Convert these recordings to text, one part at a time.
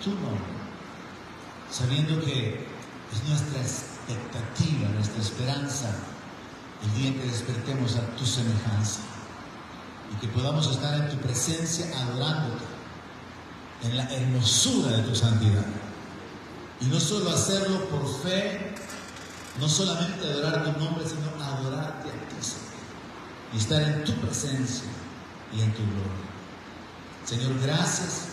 tu nombre, sabiendo que es nuestra expectativa, nuestra esperanza, el día en que despertemos a tu semejanza y que podamos estar en tu presencia adorándote en la hermosura de tu santidad. Y no solo hacerlo por fe, no solamente adorar tu nombre, sino adorarte a ti, Señor, y estar en tu presencia y en tu gloria. Señor, gracias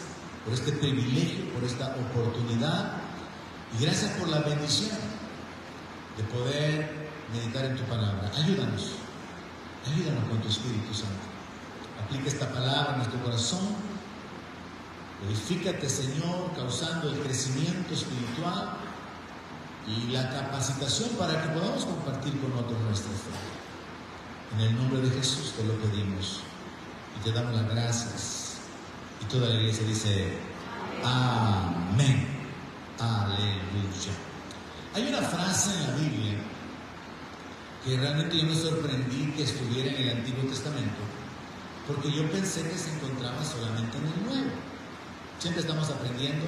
por este privilegio, por esta oportunidad, y gracias por la bendición de poder meditar en tu palabra. Ayúdanos con tu Espíritu Santo. Aplica esta palabra en nuestro corazón. Glorifícate, Señor, causando el crecimiento espiritual y la capacitación para que podamos compartir con otros nuestra fe. En el nombre de Jesús te lo pedimos y te damos las gracias. Y toda la iglesia dice amén. Aleluya. Hay una frase en la Biblia que realmente yo me sorprendí que estuviera en el Antiguo Testamento, porque yo pensé que se encontraba solamente en el Nuevo. Siempre estamos aprendiendo,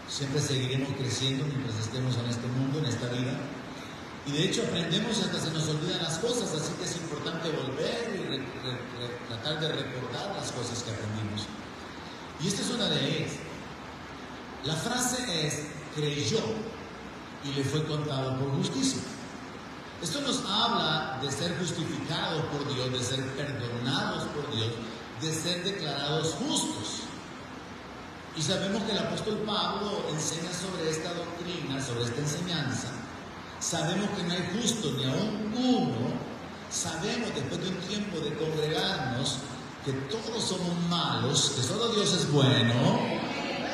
siempre seguiremos creciendo mientras estemos en este mundo, en esta vida. Y de hecho aprendemos hasta se nos olvidan las cosas, así que es importante volver y tratar de recordar las cosas que aprendimos. Y esta es una de ellas. La frase es: creyó y le fue contado por justicia. Esto nos habla de ser justificados por Dios, de ser perdonados por Dios, de ser declarados justos. Y sabemos que el apóstol Pablo enseña sobre esta doctrina, sobre esta enseñanza. Sabemos que no hay justo ni aún uno. Sabemos, después de un tiempo de congregarnos, que todos somos malos, que solo Dios es bueno.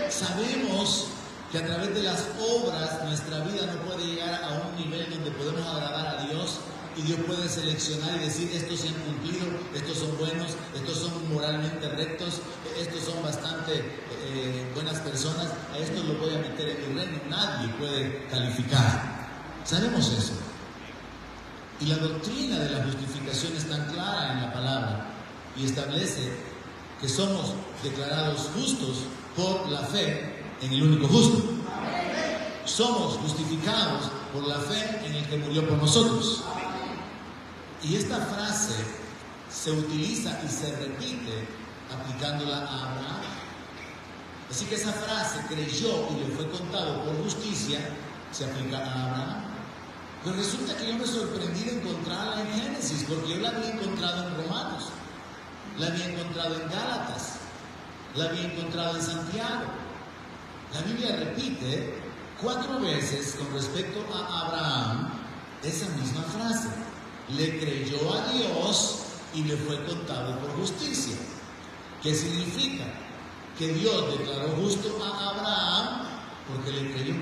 Sabemos que a través de las obras nuestra vida no puede llegar a un nivel donde podemos agradar a Dios y Dios puede seleccionar y decir: estos se han cumplido, estos son buenos, estos son moralmente rectos, estos son bastante buenas personas, a estos los voy a meter en mi reino. Nadie puede calificar. Sabemos eso. Y la doctrina de la justificación es tan clara en la palabra y establece que somos declarados justos por la fe en el único justo. Somos justificados por la fe en el que murió por nosotros. Y esta frase se utiliza y se repite aplicándola a Abraham. Así que esa frase, creyó y le fue contado por justicia, se aplica a Abraham. Pero resulta que yo me sorprendí de encontrarla en Génesis, porque yo la había encontrado en Romanos, la había encontrado en Gálatas, la había encontrado en Santiago. La Biblia repite 4 veces con respecto a Abraham esa misma frase: le creyó a Dios y le fue contado por justicia. ¿Qué significa? Que Dios declaró justo a Abraham porque le creyó.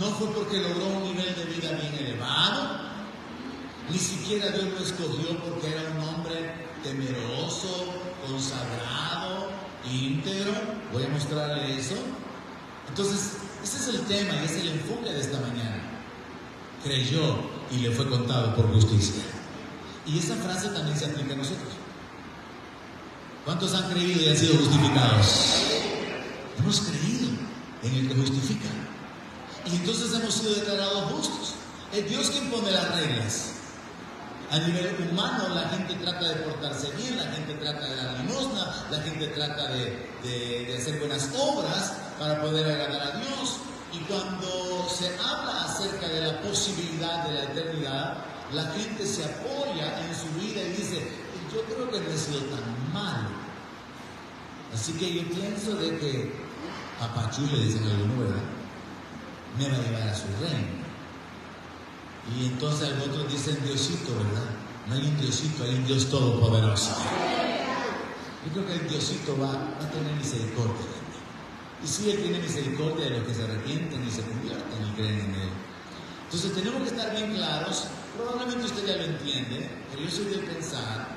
No fue porque logró un nivel de vida bien elevado, ni siquiera Dios lo escogió porque era un hombre temeroso, consagrado, íntegro. Voy a mostrarle eso. Entonces, ese es el tema y es el enfoque de esta mañana. Creyó y le fue contado por justicia. Y esa frase también se aplica a nosotros. ¿Cuántos han creído y han sido justificados? Hemos creído en el que justifica. Y entonces hemos sido declarados justos. Es Dios quien pone las reglas. A nivel humano, la gente trata de portarse bien, la gente trata de dar limosna, la gente trata de hacer buenas obras para poder agradar a Dios. Y cuando se habla acerca de la posibilidad de la eternidad, la gente se apoya en su vida y dice: yo creo que no he sido tan malo, así que yo pienso de que Papachú, le dicen a alguno, ¿verdad?, me va a llevar a su reino. Y entonces algunos dicen Diosito, ¿verdad? No hay un Diosito, hay un Dios todopoderoso. Yo creo que el Diosito va a tener misericordia de mí. Y sí, Él tiene misericordia de los que se arrepienten y se convierten y creen en Él. Entonces tenemos que estar bien claros. Probablemente usted ya lo entiende, pero yo soy de pensar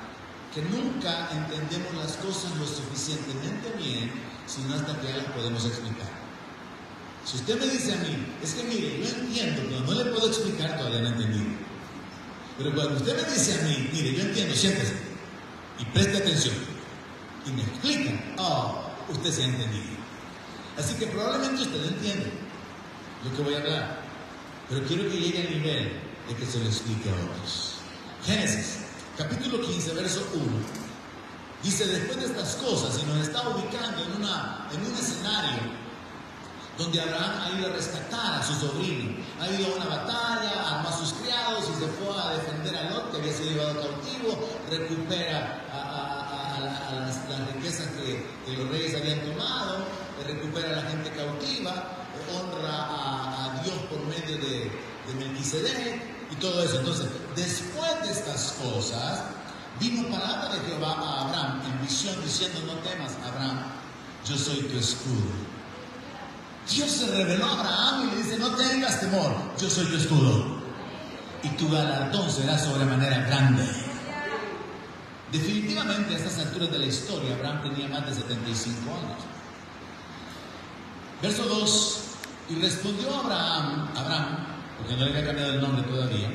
que nunca entendemos las cosas lo suficientemente bien, sino hasta que ya las podemos explicar. Si usted me dice a mí: es que mire, yo entiendo, pero no le puedo explicar, todavía no he entendido. Pero cuando usted me dice a mí: mire, yo entiendo, siéntese y preste atención y me explica, usted se ha entendido. Así que probablemente usted entiende lo que voy a hablar, pero quiero que llegue al nivel de que se lo explique a otros. Génesis, capítulo 15, verso 1. Dice, después de estas cosas, y nos está ubicando en un escenario donde Abraham ha ido a rescatar a su sobrino, ha ido a una batalla, armó a sus criados y se fue a defender a Lot, que había sido llevado cautivo, recupera las riquezas que los reyes habían tomado, recupera a la gente cautiva, honra a Dios por medio de Melquisedec y todo eso. Entonces, después de estas cosas, vino palabra de Jehová a Abraham en visión diciendo, no temas, Abraham, yo soy tu escudo. Dios se reveló a Abraham y le dice, no tengas temor, yo soy tu escudo y tu galardón será sobremanera grande. Definitivamente a estas alturas de la historia Abraham tenía más de 75 años. Verso 2, y respondió Abraham, porque no le había cambiado el nombre todavía,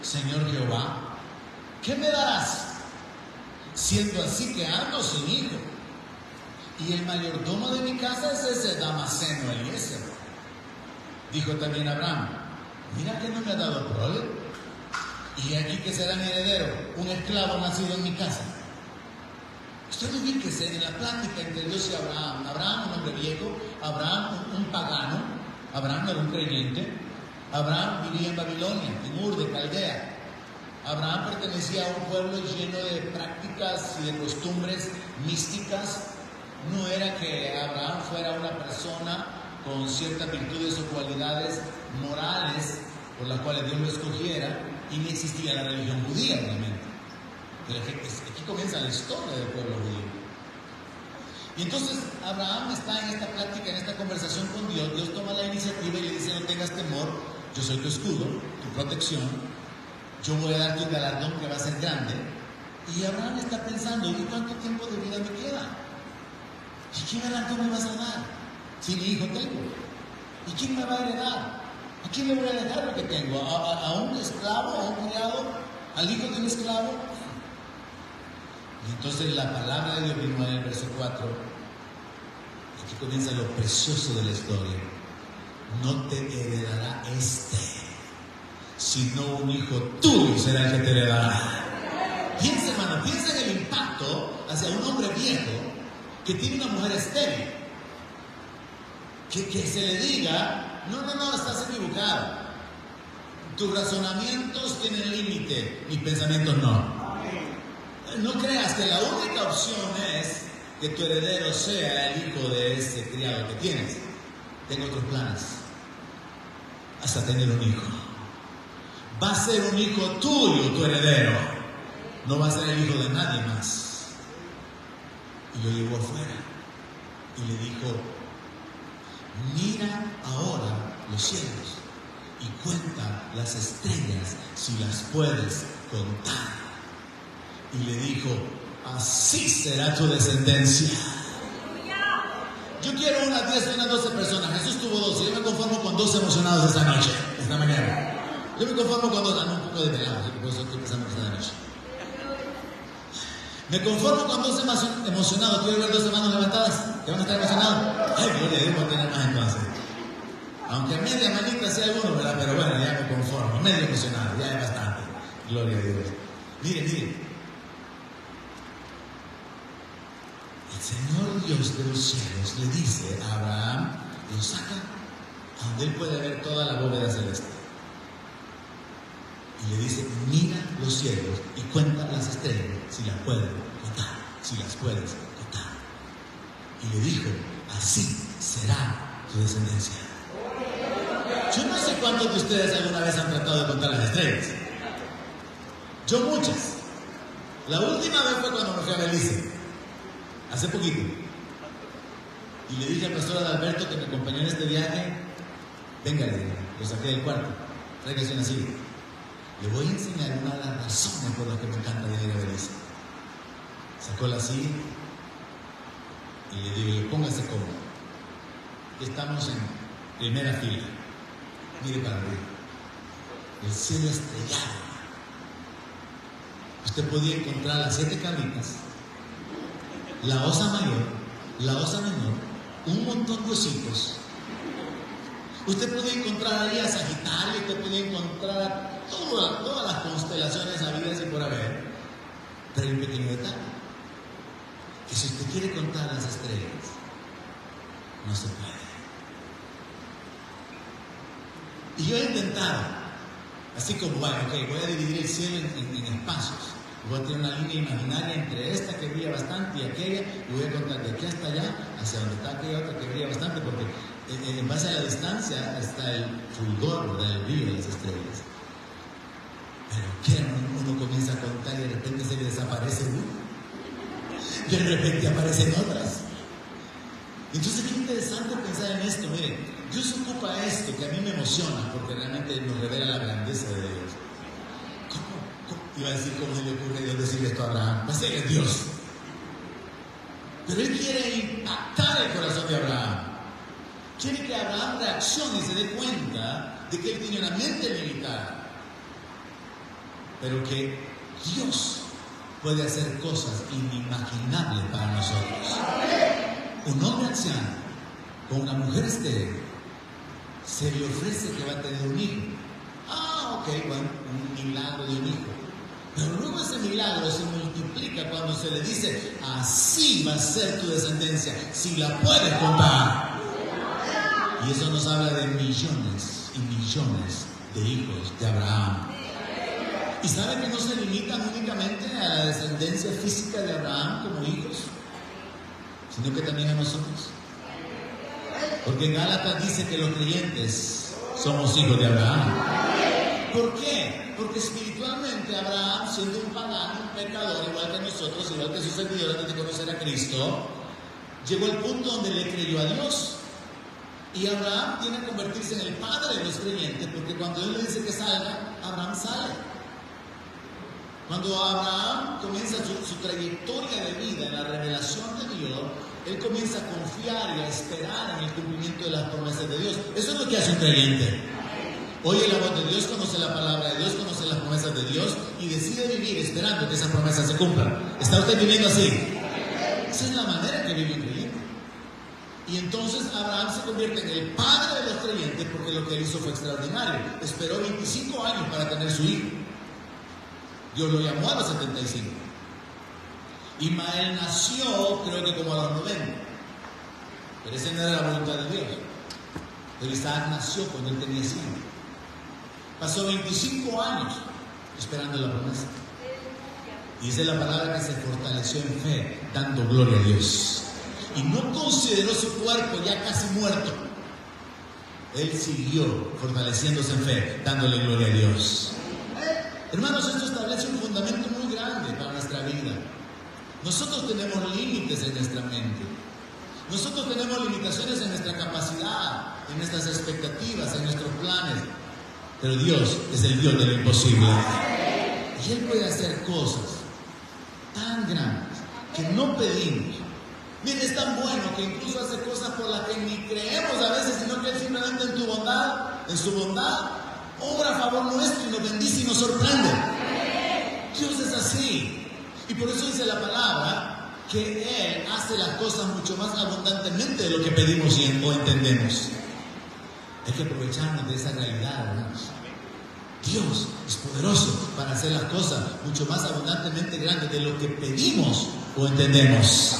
Señor Jehová, ¿qué me darás? Siendo así que ando sin hijo, y el mayordomo de mi casa es ese Damaseno Eliezer. Dijo también Abraham, mira que no me ha dado prole, y aquí que será mi heredero, un esclavo nacido en mi casa. Usted ubíquese en la plática entre Dios y Abraham. Abraham, un hombre viejo, Abraham, un pagano, Abraham no era un creyente, Abraham vivía en Babilonia, en Ur de Caldea. Abraham pertenecía a un pueblo lleno de prácticas y de costumbres místicas. No era que Abraham fuera una persona con ciertas virtudes o cualidades morales por las cuales Dios lo escogiera, y ni existía la religión judía realmente. Pero aquí comienza la historia del pueblo judío. Y entonces Abraham está en esta plática, en esta conversación con Dios. Dios toma la iniciativa y le dice, no tengas temor, yo soy tu escudo, tu protección, yo voy a darte un galardón que va a ser grande. Y Abraham está pensando, ¿y cuánto tiempo de vida me queda? ¿Y qué galardón me vas a dar? Si mi hijo tengo. ¿Y quién me va a heredar? ¿A quién le voy a dejar lo que tengo? ¿A un esclavo? ¿A un criado? ¿Al hijo de un esclavo? Y entonces la palabra de Dios vino en el verso 4. Aquí comienza lo precioso de la historia. No te heredará sino un hijo tuyo será el que te heredará. Piensa, hermano, piensa en el impacto hacia un hombre viejo que tiene una mujer estéril. Que se le diga, no, estás equivocado. Tus razonamientos tienen límite, mis pensamientos no. No creas que la única opción es que tu heredero sea el hijo de ese criado que tienes. Tengo otros planes. Hasta tener un hijo. Va a ser un hijo tuyo tu heredero. No va a ser el hijo de nadie más. Y lo llevó afuera. Y le dijo, mira ahora los cielos y cuenta las estrellas si las puedes contar. Y le dijo, así será tu descendencia. Yo quiero unas 10, unas 12 personas. Jesús tuvo 12. Yo me conformo con 12 emocionados esta noche, esta mañana. Yo me conformo con 2, un poco de pelado, por eso estoy pensando esta noche. Me conformo con 12 emocionados. Quiero ver 12 manos levantadas que van a estar emocionados. Ay, gloria a Dios, voy a tener más entonces. Aunque media manita sea alguno, ¿verdad? Pero bueno, ya me conformo. Medio emocionado, ya es bastante. Gloria a Dios. Miren. El Señor Dios de los cielos le dice a Abraham, lo saca a donde él puede ver toda la bóveda celeste. Y le dice, mira los cielos y cuenta las estrellas, si las puedes contar. Y le dijo, así será tu descendencia. Yo no sé cuántos de ustedes alguna vez han tratado de contar las estrellas. Yo muchas. La última vez fue cuando me fui a Belice, hace poquito. Y le dije al pastor Adalberto que me acompañó en este viaje, venga, lo saqué del cuarto, tráigase una silla. Le voy a enseñar una de las razones por las que me encanta ir a Belice. Sacó la silla y le digo, póngase cómodo. Estamos en primera fila. Mire para arriba. El cielo estrellado. Usted podía encontrar las 7 cabritas, la osa mayor la Osa Menor, un montón de ositos. Usted puede encontrar ahí a Sagitario, usted puede encontrar a todas las constelaciones habidas y por haber, pero hay un pequeño detalle, que si usted quiere contar las estrellas, no se puede. Y yo he intentado, así como, bueno, ok, voy a dividir el cielo en espacios. Voy a tener una línea imaginaria entre esta que brilla bastante y aquella, y voy a contar de aquí hasta allá, hacia donde está aquella otra que brilla bastante, porque en base a la distancia está el fulgor, ¿verdad? El brillo de las estrellas. Pero ¿qué? Uno comienza a contar y de repente se le desaparece uno. De repente aparecen otras. Entonces, qué interesante pensar en esto. Miren, Dios ocupa esto que a mí me emociona, porque realmente nos revela la grandeza de Dios. Iba a decir, ¿cómo se le ocurre a Dios decirle esto a Abraham? Pues él es Dios. Pero él quiere impactar el corazón de Abraham. Quiere que Abraham reaccione y se dé cuenta de que él tiene una mente limitada. Pero que Dios puede hacer cosas inimaginables para nosotros. Un hombre anciano con una mujer estéril se le ofrece que va a tener un hijo. Ah, ok, bueno, un milagro de un hijo. Pero luego ese milagro se multiplica cuando se le dice, así va a ser tu descendencia, si la puedes contar. Y eso nos habla de millones y millones de hijos de Abraham. ¿Y sabe que no se limitan únicamente a la descendencia física de Abraham como hijos, sino que también a nosotros? Porque en Gálatas dice que los creyentes somos hijos de Abraham. ¿Por qué? Porque espiritualmente Abraham, siendo un pagano, un pecador, igual que nosotros, igual que sus seguidores antes de conocer a Cristo, llegó al punto donde le creyó a Dios. Y Abraham tiene que convertirse en el padre de los creyentes, porque cuando Dios le dice que salga, Abraham sale. Cuando Abraham comienza su trayectoria de vida en la revelación de Dios, él comienza a confiar y a esperar en el cumplimiento de las promesas de Dios. Eso es lo que hace un creyente. Oye la voz de Dios, conoce la palabra de Dios, conoce las promesas de Dios y decide vivir esperando que esas promesas se cumplan. ¿Está usted viviendo así? Esa es la manera que vive un creyente. Y entonces Abraham se convierte en el padre de los creyentes porque lo que él hizo fue extraordinario. Esperó 25 años para tener su hijo. Dios lo llamó a los 75. Ismael nació, creo que como a los 90. Pero esa no era la voluntad de Dios. Pero Isaac nació cuando él tenía 100. Pasó 25 años esperando la promesa. Y dice la palabra que se fortaleció en fe, dando gloria a Dios. Y no consideró su cuerpo ya casi muerto. Él siguió fortaleciéndose en fe, dándole gloria a Dios. Hermanos, esto establece un fundamento muy grande para nuestra vida. Nosotros tenemos límites en nuestra mente. Nosotros tenemos limitaciones en nuestra capacidad, en nuestras expectativas, en nuestros planes. Pero Dios es el Dios de lo imposible. Y Él puede hacer cosas tan grandes que no pedimos. Mire, es tan bueno que incluso hace cosas por las que ni creemos a veces, sino que Él simplemente en su bondad, obra a favor nuestro y nos bendice y nos sorprende. Dios es así. Y por eso dice la palabra que Él hace las cosas mucho más abundantemente de lo que pedimos o entendemos. Hay que aprovecharnos de esa realidad, hermanos. Dios es poderoso para hacer las cosas mucho más abundantemente grandes de lo que pedimos o entendemos.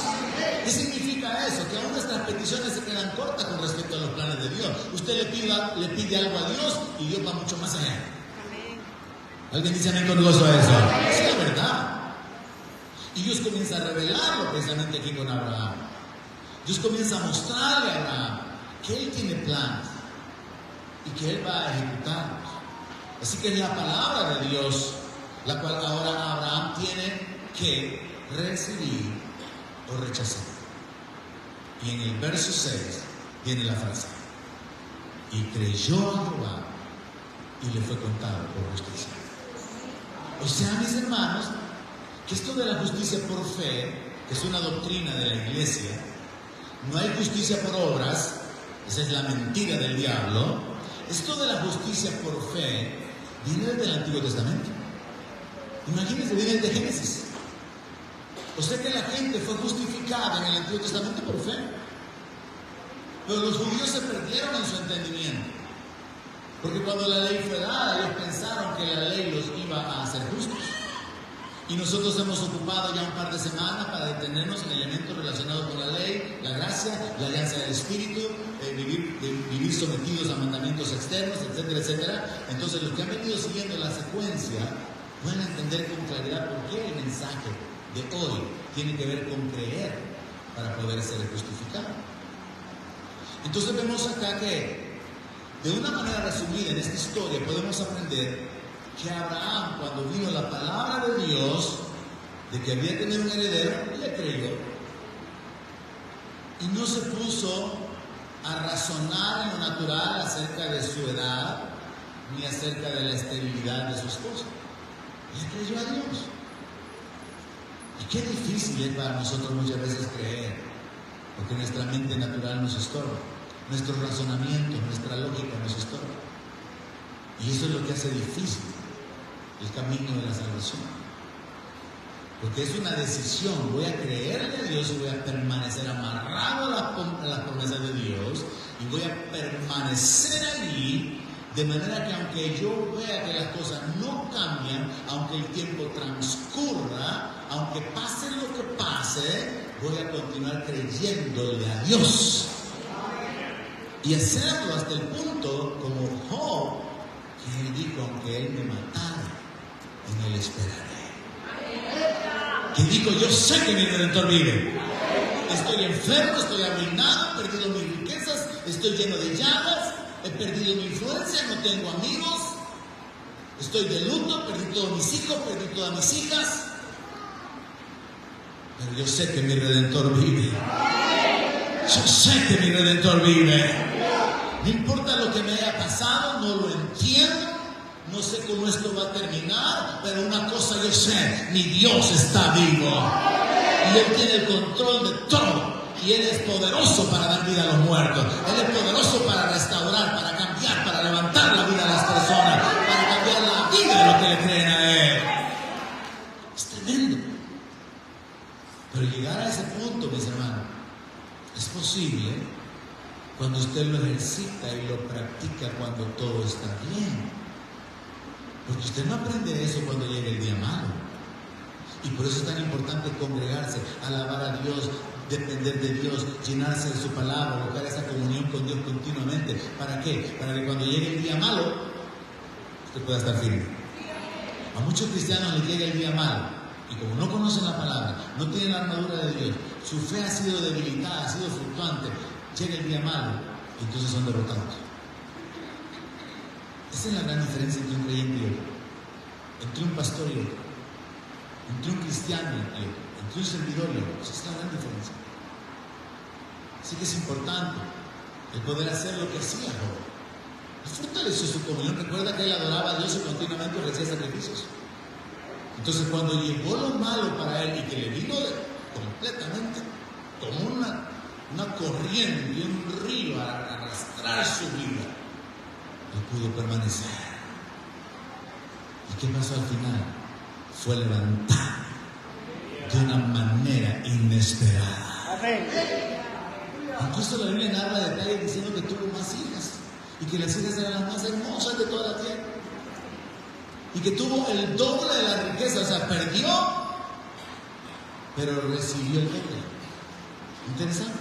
¿Qué significa eso? Que aún nuestras peticiones se quedan cortas con respecto a los planes de Dios. Usted le pide algo a Dios y Dios va mucho más allá. ¿Alguien dice amén con gozo a eso? Esa es la verdad. Y Dios comienza a revelarlo precisamente aquí con Abraham. Dios comienza a mostrarle a Abraham que Él tiene planes y que Él va a ejecutarlos. Así que es la palabra de Dios la cual ahora Abraham tiene que recibir o rechazar. Y en el verso 6 viene la frase: y creyó a Jehová y le fue contado por justicia. O sea, mis hermanos, que esto de la justicia por fe, que es una doctrina de la iglesia, no hay justicia por obras, esa es la mentira del diablo. Esto de la justicia por fe viene desde el Antiguo Testamento. Imagínense, viene desde Génesis. O sea que la gente fue justificada unificada en el Antiguo Testamento por fe. Pero los judíos se perdieron en su entendimiento. Porque cuando la ley fue dada, ellos pensaron que la ley los iba a hacer justos. Y nosotros hemos ocupado ya un par de semanas para detenernos en elementos relacionados con la ley, la gracia, la alianza del Espíritu, vivir sometidos a mandamientos externos, etcétera, etcétera. Entonces, los que han venido siguiendo la secuencia pueden entender con claridad por qué el mensaje de hoy tiene que ver con creer para poder ser justificado. Entonces vemos acá que de una manera resumida en esta historia podemos aprender que Abraham, cuando vino la palabra de Dios de que había que tener un heredero, le creyó y no se puso a razonar en lo natural acerca de su edad ni acerca de la esterilidad de su esposa. Le creyó a Dios. Y qué difícil es para nosotros muchas veces creer, porque nuestra mente natural nos estorba, nuestro razonamiento, nuestra lógica nos estorba. Y eso es lo que hace difícil el camino de la salvación. Porque es una decisión: voy a creerle a Dios y voy a permanecer amarrado a las promesas de Dios y voy a permanecer allí, de manera que aunque yo vea que las cosas no cambian, aunque el tiempo transcurra, aunque pase lo que pase, voy a continuar creyéndole a Dios. Y hacerlo hasta el punto, como Job, que él dijo: aunque él me matara, en él esperaré. Que dijo: yo sé que mi Redentor vive. Estoy enfermo, estoy arruinado, he perdido mis riquezas, estoy lleno de llagas, he perdido mi influencia, no tengo amigos, estoy de luto, perdí todos mis hijos, perdí todas mis hijas. Pero yo sé que mi Redentor vive. Yo sé que mi Redentor vive. No importa lo que me haya pasado, no lo entiendo, no sé cómo esto va a terminar, pero una cosa yo sé: mi Dios está vivo. Y Él tiene el control de todo. Y Él es poderoso para dar vida a los muertos. Él es poderoso para restaurar, para cambiar, para levantar la vida de las personas, para cambiar la vida de los que le creen a Él. Es tremendo. Pero llegar a ese punto, mis hermanos, es posible cuando usted lo ejercita y lo practica cuando todo está bien. Porque usted no aprende eso cuando llega el día malo. Y por eso es tan importante congregarse, alabar a Dios, depender de Dios, llenarse de su palabra, buscar esa comunión con Dios continuamente. ¿Para qué? Para que cuando llegue el día malo, usted pueda estar firme. A muchos cristianos les llega el día malo, y como no conocen la palabra, no tienen la armadura de Dios, su fe ha sido debilitada, ha sido fluctuante, llega el día malo, y entonces son derrotados. Esa es la gran diferencia entre un creyente y otro, entre un pastor y otro, entre un cristiano y otro, entre un servidor y otro. Esa es la gran diferencia. Así que es importante el poder hacer lo que hacía Job. Él fortaleció su comunión. Recuerda que él adoraba a Dios y continuamente ofrecía sacrificios. Entonces, cuando llegó lo malo para él y que le vino completamente como una corriente, un río a arrastrar su vida, él pudo permanecer. ¿Y qué pasó al final? Fue levantado de una manera inesperada. Amén. Incluso la Biblia narra detalles diciendo que tuvo más hijas y que las hijas eran las más hermosas de toda la tierra y que tuvo el doble de la riqueza. O sea, perdió, pero recibió el doble. Interesante.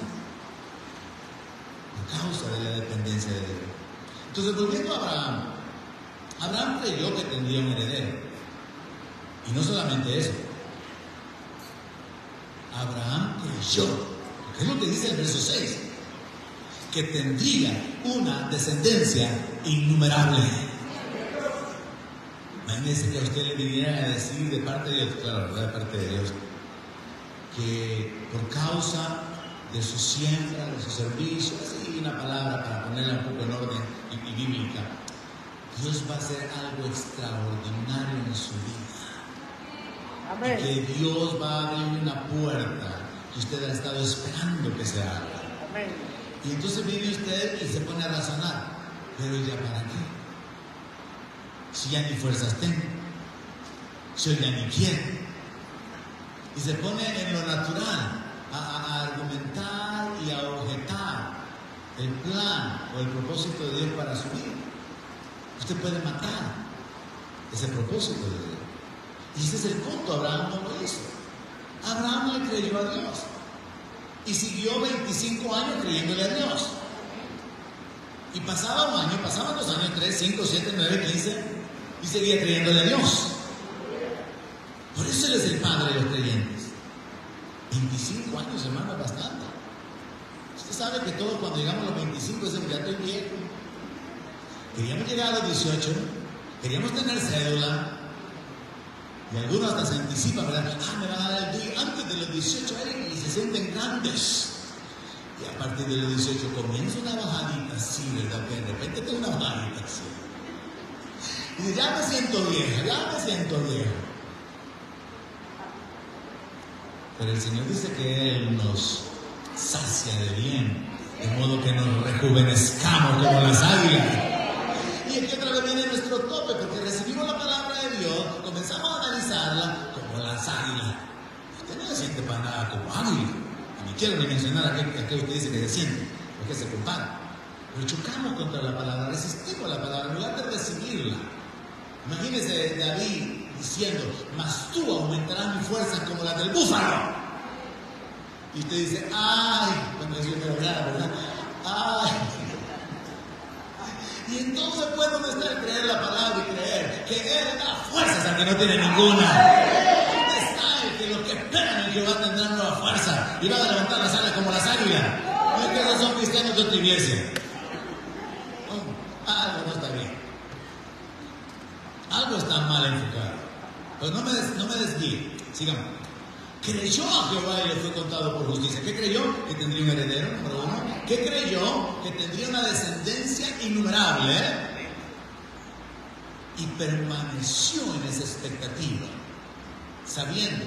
A causa de la dependencia de Dios. Entonces, volviendo a Abraham, Abraham creyó que tendría un heredero. Y no solamente eso, Abraham creyó, que es lo que dice el verso 6, que tendría una descendencia innumerable. Imagínense que a usted le vinieran a decir de parte de Dios, claro, de parte de Dios, que por causa de su siembra, de su servicio, así una palabra para ponerla un poco en orden y bíblica, Dios va a hacer algo extraordinario en su vida. Amén. Y que Dios va a abrir una puerta que usted ha estado esperando que se abra. Amén. Y entonces viene usted y se pone a razonar, pero ¿ya para qué? Si ya ni fuerzas tengo, si yo ya ni quiero. Y se pone en lo natural a el plan o el propósito de Dios para su vida. Usted puede matar ese propósito de Dios. Y ese es el punto. Abraham no lo hizo. Abraham le creyó a Dios y siguió 25 años creyéndole a Dios. Y pasaba un año, pasaban 2 años, 3, 5, 7, 9, 15 y seguía creyéndole a Dios. Por eso Él es el padre de los creyentes. 25 años, hermano, es bastante. Usted sabe que todos cuando llegamos a los 25 decimos, ya estoy viejo. Queríamos llegar a los 18, queríamos tener cédula. Y algunos hasta se anticipan, ¿verdad? Me van a dar el día antes de los 18 y se sienten grandes. Y a partir de los 18 comienza una bajadita así, ¿verdad? Que de repente tengo una bajadita así. Y dice, ya me siento vieja, ya me siento vieja. Pero el Señor dice que Él nos sacia de bien, de modo que nos rejuvenezcamos como las águilas. Y aquí otra vez viene nuestro tope, porque recibimos la palabra de Dios, comenzamos a analizarla como las águilas. Usted no se siente para nada como águila. Ni quiero ni mencionar a qué usted dice que se siente, porque se compara. Pero chocamos contra la palabra, resistimos la palabra en lugar de recibirla. Imagínese David diciendo, mas tú aumentarás mi fuerza como la del búfalo. Y usted dice, ay, cuando Dios me lograra, ¿verdad? Ay. Y entonces puede donde está el creer la palabra y creer que Él da fuerzas al que no tiene ninguna. ¿Dónde está el que los que esperan en Jehová tendrán nueva fuerza y van a levantar las alas como las águilas? No es que esos son cristianos de otra iglesia. Algo no está bien. Algo está mal enfocado. Pero no me desvíe. Sigamos. Creyó a Jehová y le fue contado por justicia. ¿Qué creyó? Que tendría un heredero, número 1. ¿Qué creyó? Que tendría una descendencia innumerable. Y permaneció en esa expectativa, sabiendo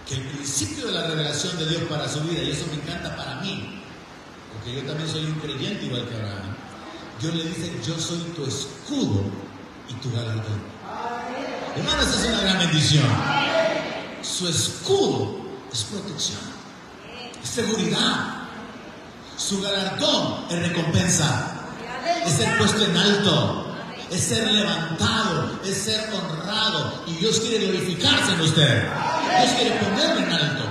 que el principio de la revelación de Dios para su vida, y eso me encanta para mí, porque yo también soy un creyente igual que Abraham, Dios le dice, yo soy tu escudo y tu galardón. Hermano, esa es una gran bendición. Su escudo es protección, es seguridad. Su galardón es recompensa, es ser puesto en alto, es ser levantado, es ser honrado. Y Dios quiere glorificarse en usted. Dios quiere ponerlo en alto.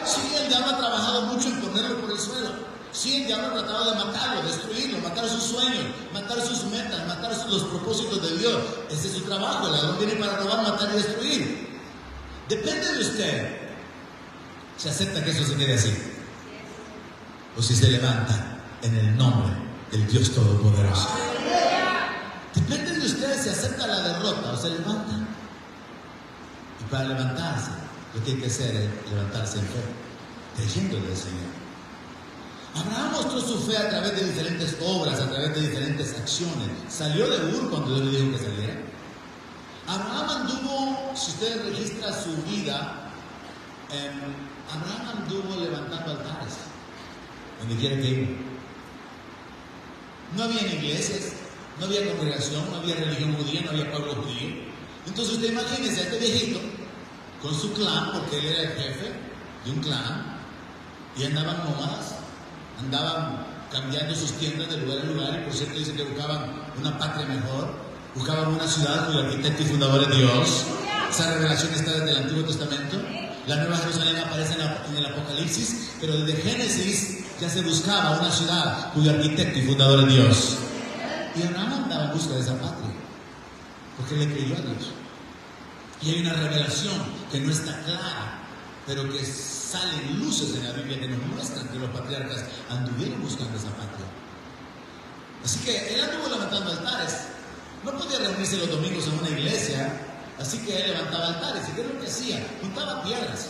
Sí, el diablo ha trabajado mucho en ponerlo por el suelo. Sí, el diablo ha tratado de matarlo, destruirlo, matar sus sueños, matar sus metas, matar los propósitos de Dios. Ese es su trabajo. El ladrón viene para robar, matar y destruir. Depende de usted si acepta que eso se quede así o si se levanta en el nombre del Dios Todopoderoso. Depende de usted si acepta la derrota o se levanta. Y para levantarse, lo que hay que hacer es levantarse en fe, creyéndole al Señor. Abraham mostró su fe a través de diferentes obras, a través de diferentes acciones. Salió de Ur cuando Dios le dijo que saliera. Abraham anduvo, si usted registra su vida, Abraham anduvo levantando altares, donde quiera que iba. No había iglesias, no había congregación, no había religión judía, no había pueblo judío. Entonces usted imagínese a este viejito con su clan, porque él era el jefe de un clan, y andaban nómadas, andaban cambiando sus tiendas de lugar en lugar, y por cierto dicen que buscaban una patria mejor, buscaban una ciudad cuyo arquitecto y fundador es Dios. Esa revelación está desde el Antiguo Testamento. La Nueva Jerusalén aparece en el Apocalipsis, pero desde Génesis ya se buscaba una ciudad cuyo arquitecto y fundador es Dios. Y Abraham andaba en busca de esa patria, porque le creyó a Dios. Y hay una revelación que no está clara, pero que salen luces en la Biblia que nos muestran que los patriarcas anduvieron buscando esa patria. Así que él anduvo levantando altares. No podía reunirse los domingos en una iglesia, así que él levantaba altares. ¿Y qué es lo que hacía? Juntaba piedras,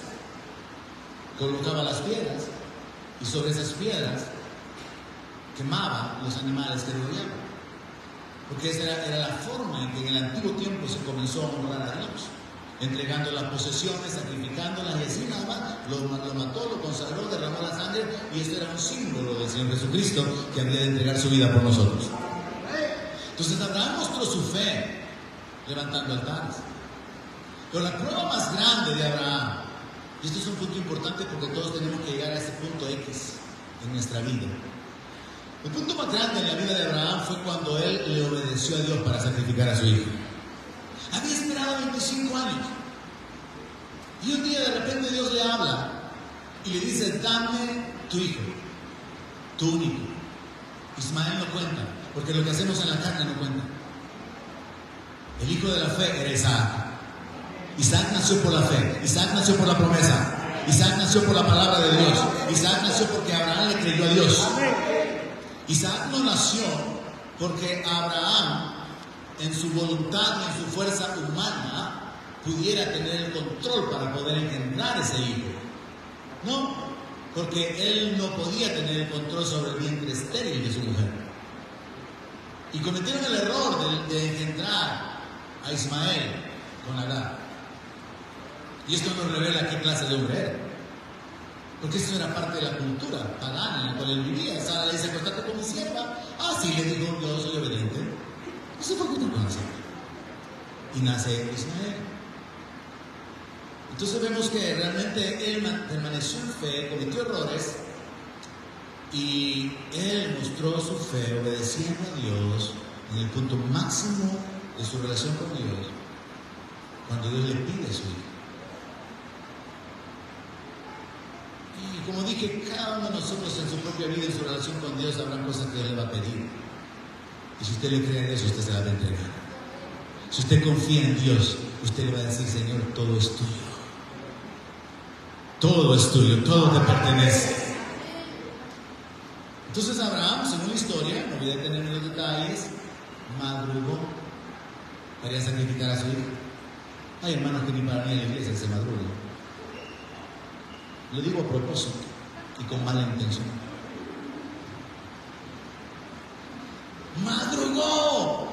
colocaba las piedras, y sobre esas piedras quemaba los animales que rodeaban. Porque esa era la forma en que en el antiguo tiempo se comenzó a honrar a Dios, entregando las posesiones, sacrificándolas, y así nada más lo mató, lo consagró, derramó la sangre, y esto era un símbolo del Señor Jesucristo que había de entregar su vida por nosotros. Entonces Abraham mostró su fe levantando altares. Pero la prueba más grande de Abraham, y esto es un punto importante porque todos tenemos que llegar a ese punto X en nuestra vida, El punto más grande en la vida de Abraham fue cuando él le obedeció a Dios para sacrificar a su hijo. Había esperado 25 años. Y un día de repente Dios le habla y le dice: dame tu hijo, tu único. Ismael no cuenta, porque lo que hacemos en la carne no cuenta. El hijo de la fe era Isaac. Isaac nació por la fe, Isaac nació por la promesa, Isaac nació por la palabra de Dios, Isaac nació porque Abraham le creyó a Dios. Isaac no nació porque Abraham, en su voluntad y en su fuerza humana, pudiera tener el control para poder engendrar ese hijo. No, porque él no podía tener el control sobre el vientre estéril de su mujer. Y cometieron el error de engendrar a Ismael con Agar. Y esto nos revela qué clase de hombre era. Porque eso era parte de la cultura pagana en la cual él vivía. Sara le dice: acostate con mi sierva. Ah, sí, le dijo: yo soy obediente. Y se fue a acostar con la sierva. Y nace Ismael. Entonces vemos que realmente él permaneció en fe, cometió errores, y él mostró su fe obedeciendo a Dios en el punto máximo de su relación con Dios, cuando Dios le pide a su hijo. Y como dije, cada uno de nosotros en su propia vida, en su relación con Dios, habrá cosas que Dios le va a pedir. Y si usted le cree en eso, usted se la va a entregar. Si usted confía en Dios, usted le va a decir: Señor, todo es tuyo. Todo es tuyo, todo te pertenece. Entonces Abraham, según la historia, no voy a tener los detalles, madrugó para sacrificar a su hijo. Hay hermanos que ni para mí en la iglesia se madrugan. Lo digo a propósito y con mala intención. Madrugó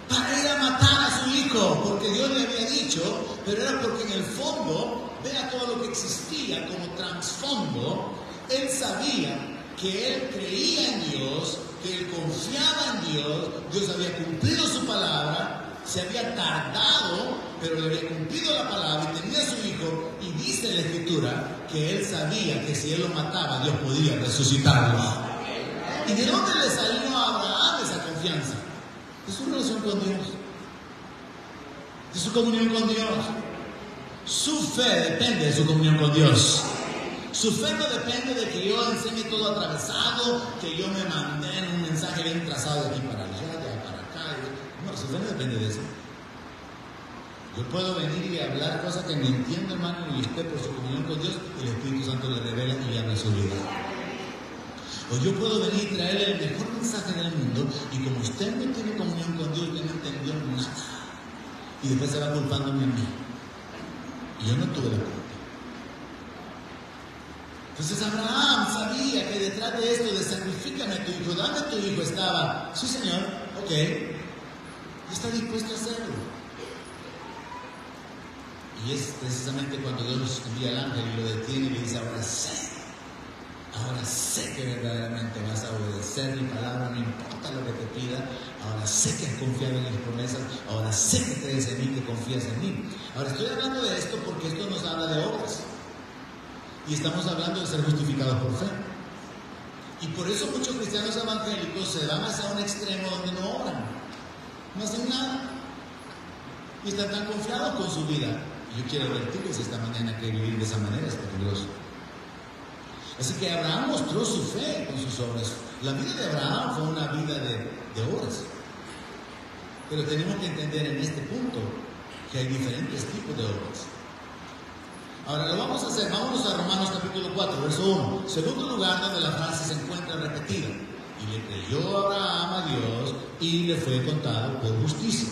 para ir a matar a su hijo, porque Dios le había dicho, pero era porque en el fondo, vea todo lo que existía como trasfondo. Él sabía que él creía en Dios, que él confiaba en Dios. Dios había cumplido su palabra, se había tardado, pero le había cumplido la palabra y tenía a su hijo. Y dice la Escritura que él sabía que si él lo mataba, Dios podía resucitarlo. ¿Y de dónde le salió a Abraham esa confianza? De su relación con Dios, de su comunión con Dios. Su fe depende de su comunión con Dios. Su fe no depende de que yo enseñe todo atravesado, que yo me mandé en un mensaje bien trazado de aquí para allá, de allá para acá. No, su fe no depende de eso. Yo puedo venir y hablar cosas que no entiendo, hermano, y usted por su comunión con Dios, el Espíritu Santo le revela y le habla su vida. O yo puedo venir y traerle el mejor mensaje del mundo, y como usted no tiene comunión con Dios, usted no entendió nada. Y después se va culpándome a mí. Y yo no tuve la culpa. Entonces Abraham sabía que detrás de esto de sacrifícame a tu hijo, dame a tu hijo, estaba: sí, Señor, ok, está dispuesto a hacerlo. Y es precisamente cuando Dios envía al ángel y lo detiene y le dice: ahora sé que verdaderamente vas a obedecer mi palabra, no importa lo que te pida. Ahora sé que has confiado en mis promesas, ahora sé que crees en mí, que confías en mí. Ahora estoy hablando de esto porque esto nos habla de obras. Y estamos hablando de ser justificados por fe. Y por eso muchos cristianos evangélicos se van hacia un extremo donde no obran, no hacen nada, y están tan confiados con su vida. Y yo quiero advertirles esta mañana que vivir de esa manera es peligroso. Así que Abraham mostró su fe con sus obras. La vida de Abraham fue una vida de obras. Pero tenemos que entender en este punto que hay diferentes tipos de obras. Ahora lo vamos a hacer. Vámonos a Romanos capítulo 4, verso 1. Segundo lugar donde la frase se encuentra repetida. Y le creyó Abraham a Dios y le fue contado por justicia.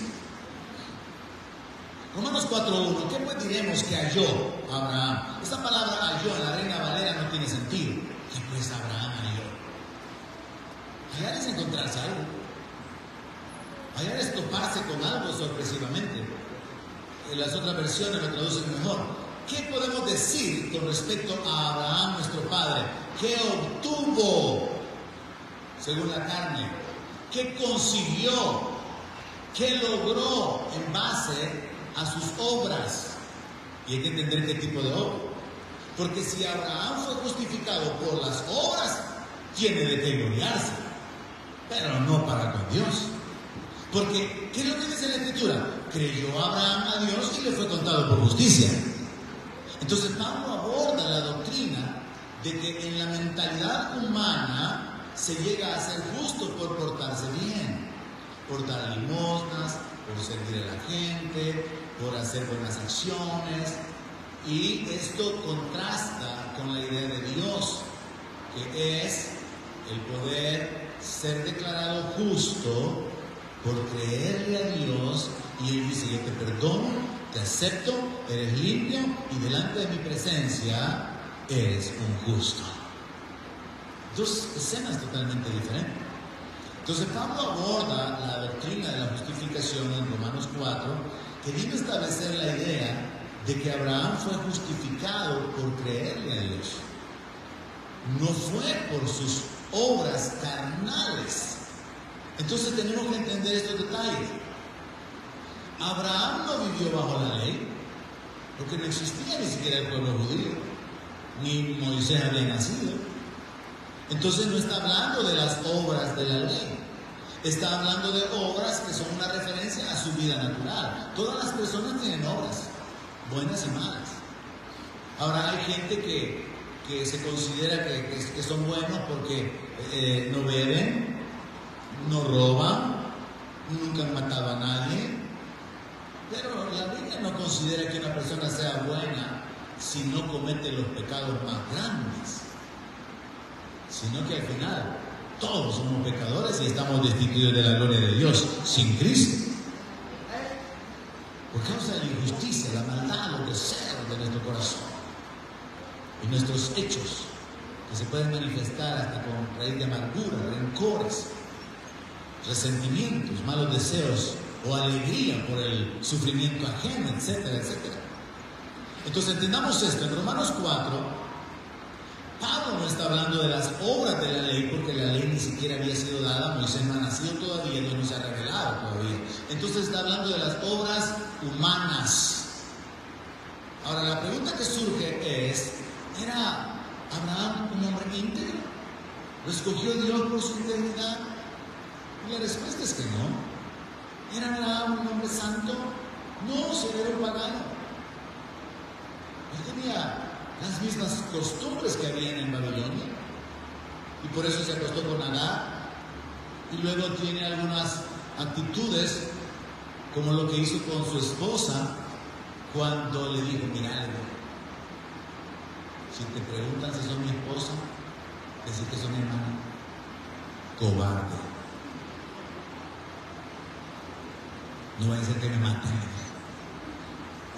Romanos 4.1. ¿Qué pues diremos que halló Abraham? Esta palabra halló en la Reina Valera no tiene sentido. ¿Qué pues Abraham halló? Hallar es encontrarse algo. Hallar es toparse con algo sorpresivamente. En las otras versiones lo traducen mejor. ¿Qué podemos decir con respecto a Abraham, nuestro padre? ¿Qué obtuvo según la carne? ¿Qué consiguió? ¿Qué logró en base a sus obras? Y hay que entender qué tipo de obra. Porque si Abraham fue justificado por las obras, tiene de qué gloriarse. pero no para con Dios. Porque, ¿qué es lo que dice la Escritura? Creyó Abraham a Dios y le fue contado por justicia. Entonces Pablo aborda la doctrina de que en la mentalidad humana se llega a ser justo por portarse bien, por dar limosnas, por servir a la gente, por hacer buenas acciones. Y esto contrasta con la idea de Dios, que es el poder ser declarado justo por creerle a Dios, y Él dice: yo te perdono, te acepto, eres limpio y delante de mi presencia eres un justo. Dos escenas totalmente diferentes. Entonces Pablo aborda la doctrina de la justificación en Romanos 4, queriendo establecer la idea de que Abraham fue justificado por creerle a Dios. No fue por sus obras carnales. Entonces tenemos que entender estos detalles. Abraham no vivió bajo la ley, porque no existía ni siquiera el pueblo judío, ni Moisés había nacido. Entonces no está hablando de las obras de la ley, está hablando de obras que son una referencia a su vida natural. Todas las personas tienen obras, buenas y malas. Ahora hay gente que se considera que son buenos porque no beben, no roban, nunca han matado a nadie. Pero la Biblia no considera que una persona sea buena si no comete los pecados más grandes, sino que al final todos somos pecadores y estamos destituidos de la gloria de Dios sin Cristo, por causa de la injusticia, la maldad, los deseos de nuestro corazón y nuestros hechos, que se pueden manifestar hasta con raíz de amargura, rencores, resentimientos, malos deseos o alegría por el sufrimiento ajeno, etcétera, etcétera. Entonces entendamos esto. En Romanos 4, Pablo no está hablando de las obras de la ley, porque la ley ni siquiera había sido dada, Moisés no ha nacido todavía, Dios no se ha revelado todavía. Entonces está hablando de las obras humanas. Ahora la pregunta que surge es: ¿era Abraham un hombre íntegro? ¿Lo escogió Dios por su integridad? Y la respuesta es que no. ¿Era Abraham un hombre santo? No, si era un pagano. Él tenía las mismas costumbres que habían en Babilonia, y por eso se acostó con Agar, y luego tiene algunas actitudes como lo que hizo con su esposa cuando le dijo: mira, si te preguntan si son mi esposa, decir que son mi hermana. Cobarde. No va a ser que me maten.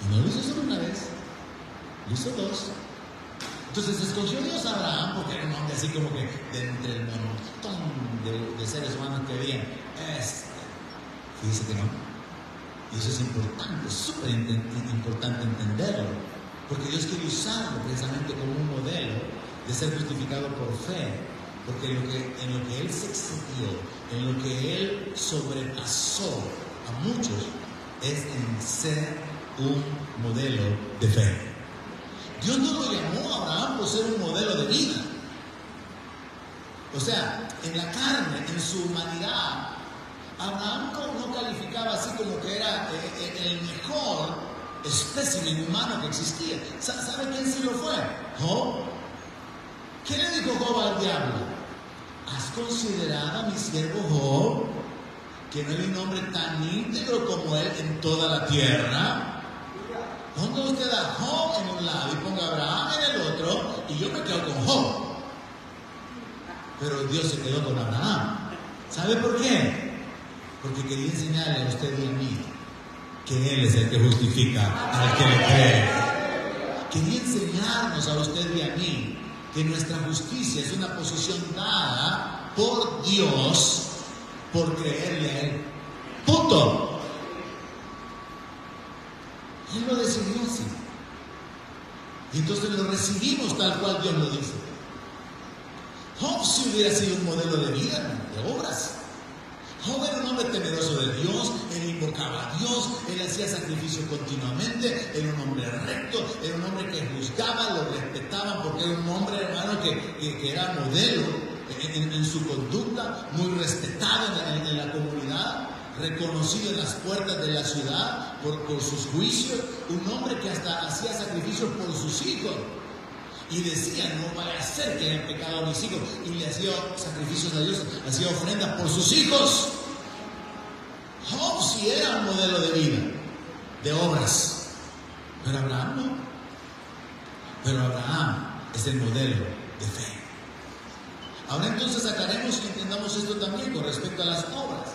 Y no lo hizo solo una vez, lo hizo dos. Entonces escogió Dios a Abraham porque era un hombre así como que de entre el montón de seres humanos que había. Fíjese que no. Y eso es importante, súper importante entenderlo, porque Dios quiere usarlo precisamente como un modelo de ser justificado por fe, porque en lo que Él se excedió, en lo que Él sobrepasó a muchos, es en ser un modelo de fe. Dios no lo llamó a Abraham por ser un modelo de vida. O sea, en la carne, en su humanidad, Abraham no calificaba así como que era el mejor espécimen humano que existía. ¿Sabe quién sí lo fue? Job. ¿Qué le dijo Job al diablo? ¿Has considerado a mi siervo Job, que no hay un hombre tan íntegro como él en toda la tierra? Ponga usted a Job en un lado y ponga a Abraham en el otro, y yo me quedo con Job. Pero Dios se quedó con Abraham. ¿Sabe por qué? Porque quería enseñarle a usted y a mí que Él es el que justifica al que le cree. Quería enseñarnos a usted y a mí que nuestra justicia es una posición dada por Dios por creerle a Él. Punto. Él lo decidió así. Y entonces lo recibimos tal cual Dios lo dice. Job si hubiera sido un modelo de vida, de obras. Job era un hombre temeroso de Dios, él invocaba a Dios, él hacía sacrificios continuamente, era un hombre recto, era un hombre que juzgaba, lo respetaban, porque era un hombre, hermano, que era modelo en su conducta, muy respetado en la comunidad, reconocido en las puertas de la ciudad por sus juicios, un hombre que hasta hacía sacrificios por sus hijos. Y decía, no vaya a ser que hayan pecado a mis hijos. Y le hacía sacrificios a Dios, hacía ofrendas por sus hijos. Job sí era un modelo de vida, de obras. Pero Abraham no. Pero Abraham es el modelo de fe. Ahora entonces aclaremos y entendamos esto también con respecto a las obras.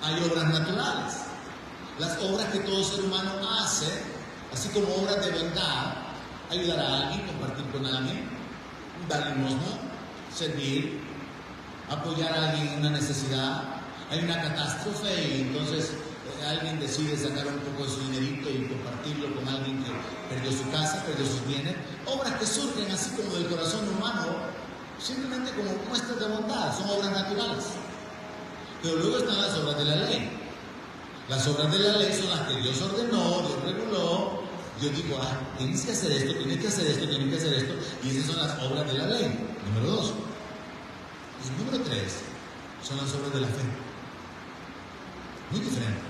Hay obras naturales, las obras que todo ser humano hace, así como obras de bondad: ayudar a alguien, compartir con alguien, dar limosna, servir, apoyar a alguien en una necesidad. Hay una catástrofe y entonces alguien decide sacar un poco de su dinerito y compartirlo con alguien que perdió su casa, perdió sus bienes. Obras que surgen así como del corazón humano, simplemente como muestras de bondad, son obras naturales. Pero luego están las obras de la ley. Las obras de la ley son las que Dios ordenó, Dios reguló. Dios dijo, tienes que hacer esto, tienes que hacer esto, tienes que hacer esto. Y esas son las obras de la ley. Número 2. Y número 3 son las obras de la fe. Muy diferente.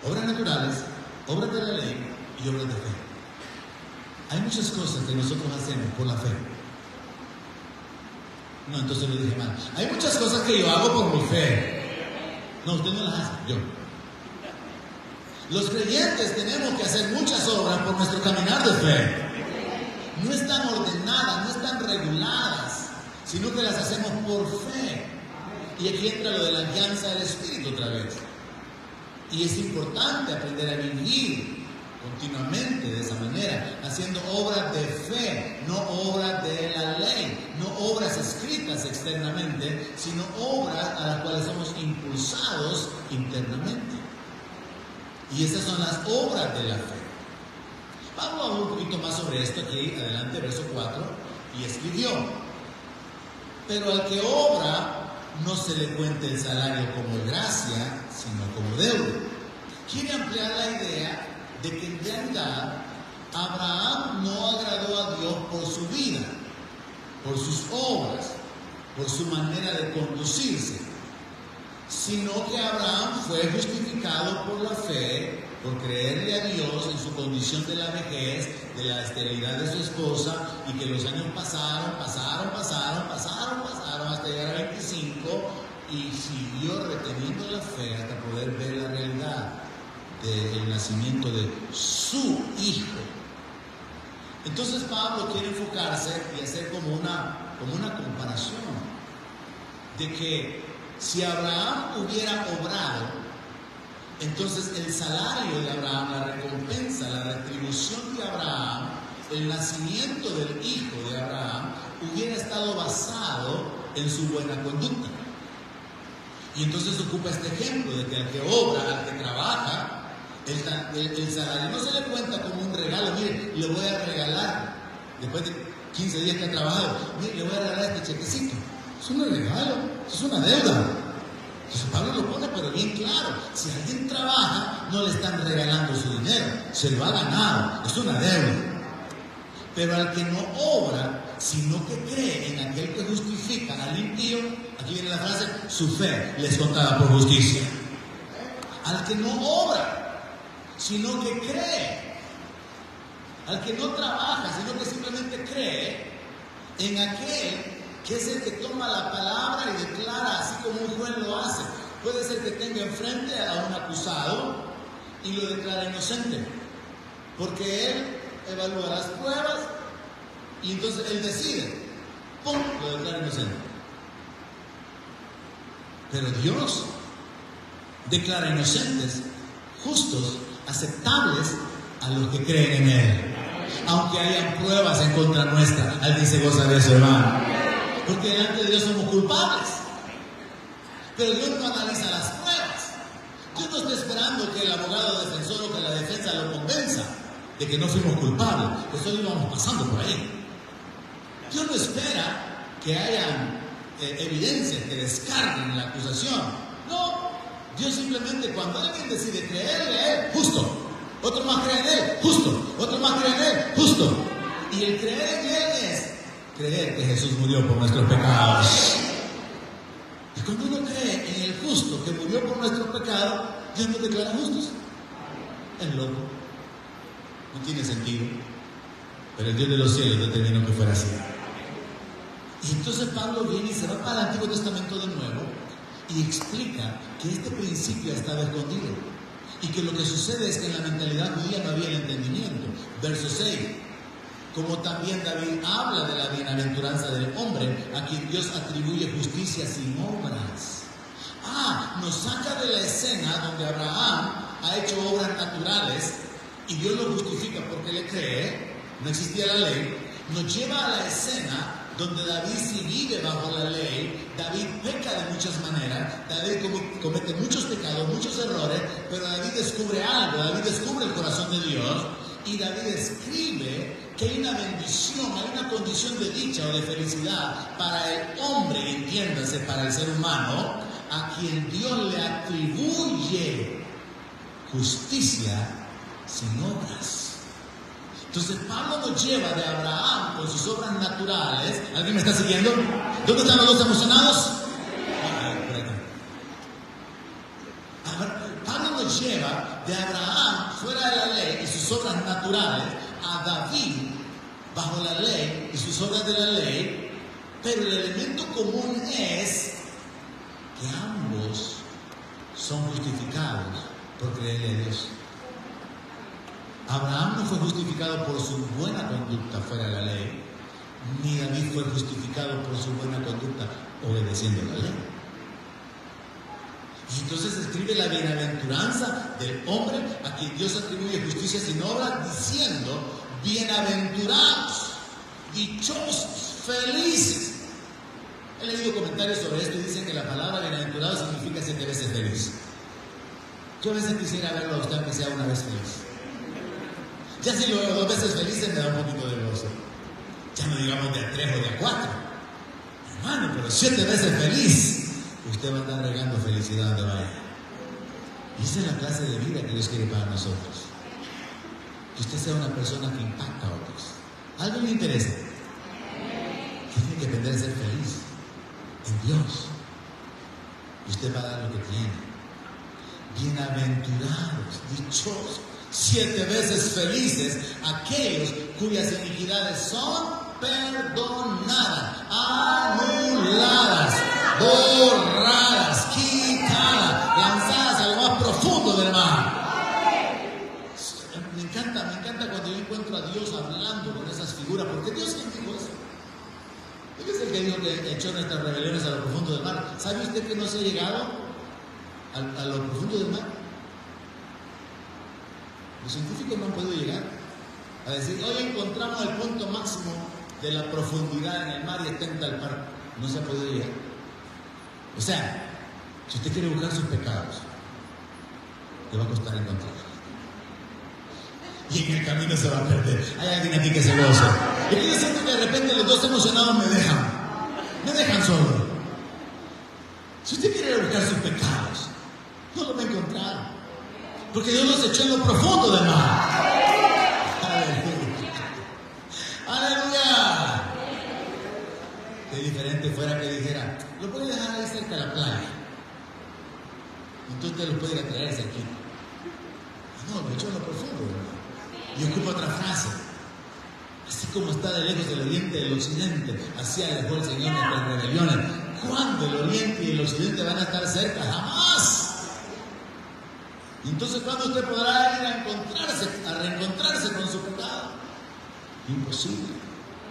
Obras naturales, obras de la ley y obras de fe. Hay muchas cosas que nosotros hacemos por la fe. No, entonces lo dije mal. Hay muchas cosas que yo hago por mi fe. No, usted no las hace, yo. Los creyentes tenemos que hacer muchas obras por nuestro caminar de fe. No están ordenadas, no están reguladas, sino que las hacemos por fe. Y aquí entra lo de la alianza del Espíritu otra vez. Y es importante aprender a vivir continuamente de esa manera, haciendo obras de fe, no obras de la ley, no obras escritas externamente, sino obras a las cuales somos impulsados internamente. Y esas son las obras de la fe. Vamos a ver un poquito más sobre esto aquí, adelante, verso 4, y escribió: pero al que obra, no se le cuente el salario como gracia, sino como deuda. Quiere ampliar la idea de que en realidad Abraham no agradó a Dios por su vida, por sus obras, por su manera de conducirse, sino que Abraham fue justificado por la fe, por creerle a Dios en su condición de la vejez, de la esterilidad de su esposa, y que los años pasaron hasta llegar a 25, y siguió reteniendo la fe hasta poder ver la realidad del nacimiento de su hijo. Entonces Pablo quiere enfocarse y hacer como una comparación de que si Abraham hubiera obrado, entonces el salario de Abraham, la recompensa, la retribución de Abraham, el nacimiento del hijo de Abraham, hubiera estado basado en su buena conducta. Y entonces ocupa este ejemplo de que al que obra, al que trabaja, el salario no se le cuenta como un regalo. Mire, le voy a regalar, después de 15 días que ha trabajado, mire, le voy a regalar este chequecito. Es un regalo, es una deuda. Entonces Pablo lo pone pero bien claro: si alguien trabaja, no le están regalando su dinero, se lo ha ganado, es una deuda. Pero al que no obra, sino que cree en aquel que justifica al impío, aquí viene la frase: su fe les contaba por justicia. Al que no obra, sino que cree, al que no trabaja, sino que simplemente cree en aquel que es el que toma la palabra y declara, así como un juez lo hace. Puede ser que tenga enfrente a un acusado y lo declara inocente, porque él evalúa las pruebas y entonces él decide, ¡pum!, lo declara inocente. Pero Dios declara inocentes, justos, aceptables a los que creen en Él, aunque hayan pruebas en contra nuestra. Alguien se goza de eso, hermano. Porque delante de Dios somos culpables. Pero Dios no analiza las pruebas. Dios no está esperando que el abogado defensor o que la defensa lo convenza de que no fuimos culpables, que solo íbamos pasando por ahí. Dios no espera que hayan evidencias que descarguen la acusación. No, Dios simplemente, cuando alguien decide creerle a Él, justo. Otro más cree en Él, justo. Otro más cree en Él, justo. Y el creer en Él es creer que Jesús murió por nuestros pecados. cuando uno cree en el justo que murió por nuestro pecado, Dios nos declara justos. Es loco. No tiene sentido. Pero el Dios de los cielos determinó que fuera así. Y entonces Pablo viene y se va para el Antiguo Testamento de nuevo y explica que este principio ha estado escondido y que lo que sucede es que en la mentalidad judía no había el entendimiento. Verso 6. Como también David habla de la bienaventuranza del hombre a quien Dios atribuye justicia sin obras. Nos saca de la escena donde Abraham ha hecho obras naturales y Dios lo justifica porque le cree, no existía la ley. Nos lleva a la escena donde David sí vive bajo la ley. David peca de muchas maneras, David comete muchos pecados, muchos errores, pero David descubre algo, David descubre el corazón de Dios y David escribe que hay una bendición, hay una condición de dicha o de felicidad para el hombre, entiéndase, para el ser humano, a quien Dios le atribuye justicia sin obras. Entonces Pablo nos lleva de Abraham con sus obras naturales. ¿Alguien me está siguiendo? ¿Dónde están los dos emocionados? Pablo nos lleva de Abraham fuera de la ley y sus obras naturales a David bajo la ley y sus obras de la ley, pero el elemento común es que ambos son justificados por creerle a Dios. Abraham no fue justificado por su buena conducta fuera de la ley, ni David fue justificado por su buena conducta obedeciendo la ley. Y entonces escribe la bienaventuranza del hombre a quien Dios atribuye justicia sin obra, diciendo: bienaventurados, dichosos, felices. He leído comentarios sobre esto y dicen que la palabra bienaventurado significa 7 veces feliz. Yo a veces quisiera verlo a usted que sea una vez feliz. Ya si lo veo 2 veces feliz me da un poquito de gozo. Ya no digamos de a 3 o de a 4. Hermano, pero 7 veces feliz. Usted va a andar regando felicidad donde vaya. Y esa es la clase de vida que Dios quiere para nosotros. Que usted sea una persona que impacta a otros. ¿Algo le interesa? Tiene que aprender a ser feliz en Dios. Y usted va a dar lo que tiene. Bienaventurados, dichosos, 7 veces felices aquellos cuyas iniquidades son perdonadas, anuladas, borradas, quitadas, lanzadas a lo más profundo del mar. Me encanta cuando yo encuentro a Dios hablando con esas figuras, porque Dios es dijo eso. Él es el que dijo que echó nuestras rebeliones a lo profundo del mar. ¿Sabe usted que no se ha llegado a lo profundo del mar? Los científicos no han podido llegar a decir: hoy encontramos el punto máximo de la profundidad en el mar y está en tal parte. No se ha podido llegar. O sea, si usted quiere buscar sus pecados, le va a costar encontrarlos. Y en el camino se va a perder. Hay alguien aquí que se goza. Y yo siento que de repente los dos emocionados me dejan solo. Si usted quiere buscar sus pecados, no los va a encontrar. Porque Dios los echó en lo profundo del mar. ¡Aleluya! Qué diferente fuera que dijera: lo puede dejar ahí cerca de la playa. Entonces usted lo puede ir a traerse aquí. No, lo echó en lo profundo del mar. Y ocupa otra frase: así como está de lejos el oriente del occidente, así alejó el Señor nuestras rebeliones. ¿Cuándo el oriente y el occidente van a estar cerca? ¡Jamás! Y entonces, ¿cuándo usted podrá ir a reencontrarse con su pecado? Imposible.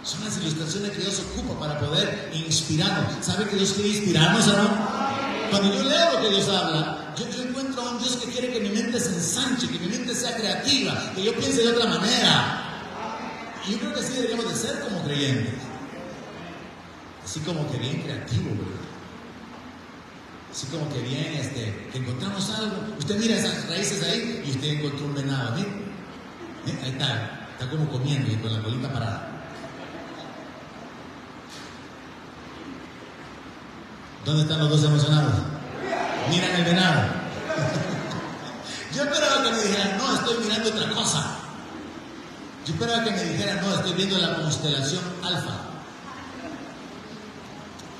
Son las ilustraciones que Dios ocupa para poder inspirarnos. ¿Sabe que Dios quiere inspirarnos, hermano? Cuando yo leo lo que Dios habla, yo encuentro a un Dios que quiere que mi mente se ensanche, que mi mente sea creativa, que yo piense de otra manera. Y yo creo que así deberíamos de ser como creyentes. Así como que bien creativo, ¿verdad? Así como que bien, que encontramos algo. Usted mira esas raíces ahí y usted encontró un venado. ¿Mira? Ahí está como comiendo y con la colita parada. ¿Dónde están los dos emocionados? Miran el venado. Yo esperaba que me dijeran: no, estoy mirando otra cosa. Yo esperaba que me dijeran: no, estoy viendo la constelación Alfa.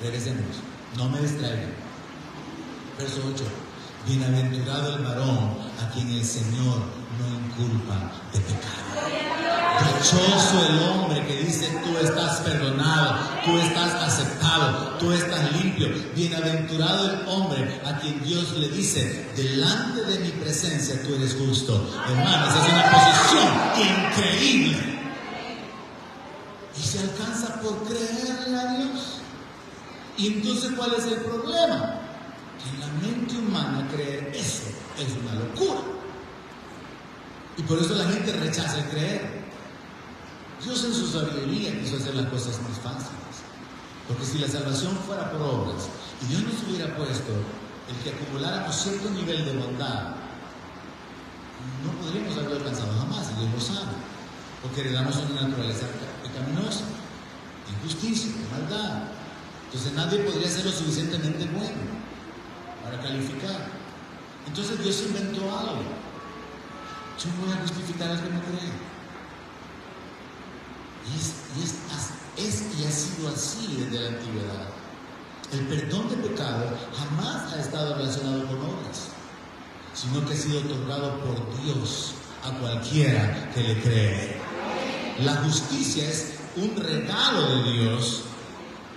Regresemos. No me distraigan. Verso 8. Bienaventurado el varón a quien el Señor no inculpa de pecado. Dichoso el hombre que dice: tú estás perdonado, tú estás aceptado, tú estás limpio. Bienaventurado el hombre a quien Dios le dice: delante de mi presencia tú eres justo. Hermanos, es una posición increíble. Y se alcanza por creerle a Dios. Y entonces, ¿cuál es el problema? Que en la mente humana creer eso es una locura. Y por eso la gente rechaza el creer. Dios en su sabiduría quiso hacer las cosas más fáciles. Porque si la salvación fuera por obras y Dios nos hubiera puesto el que acumuláramos cierto nivel de bondad, no podríamos haberlo alcanzado jamás, y Dios lo sabe. Porque heredamos una naturaleza pecaminosa, injusticia, maldad. Entonces nadie podría ser lo suficientemente bueno para calificar. Entonces Dios inventó algo. Yo voy a justificar al que no cree. Y ha sido así desde la antigüedad. El perdón de pecado jamás ha estado relacionado con obras, sino que ha sido otorgado por Dios a cualquiera que le cree. La justicia es un regalo de Dios,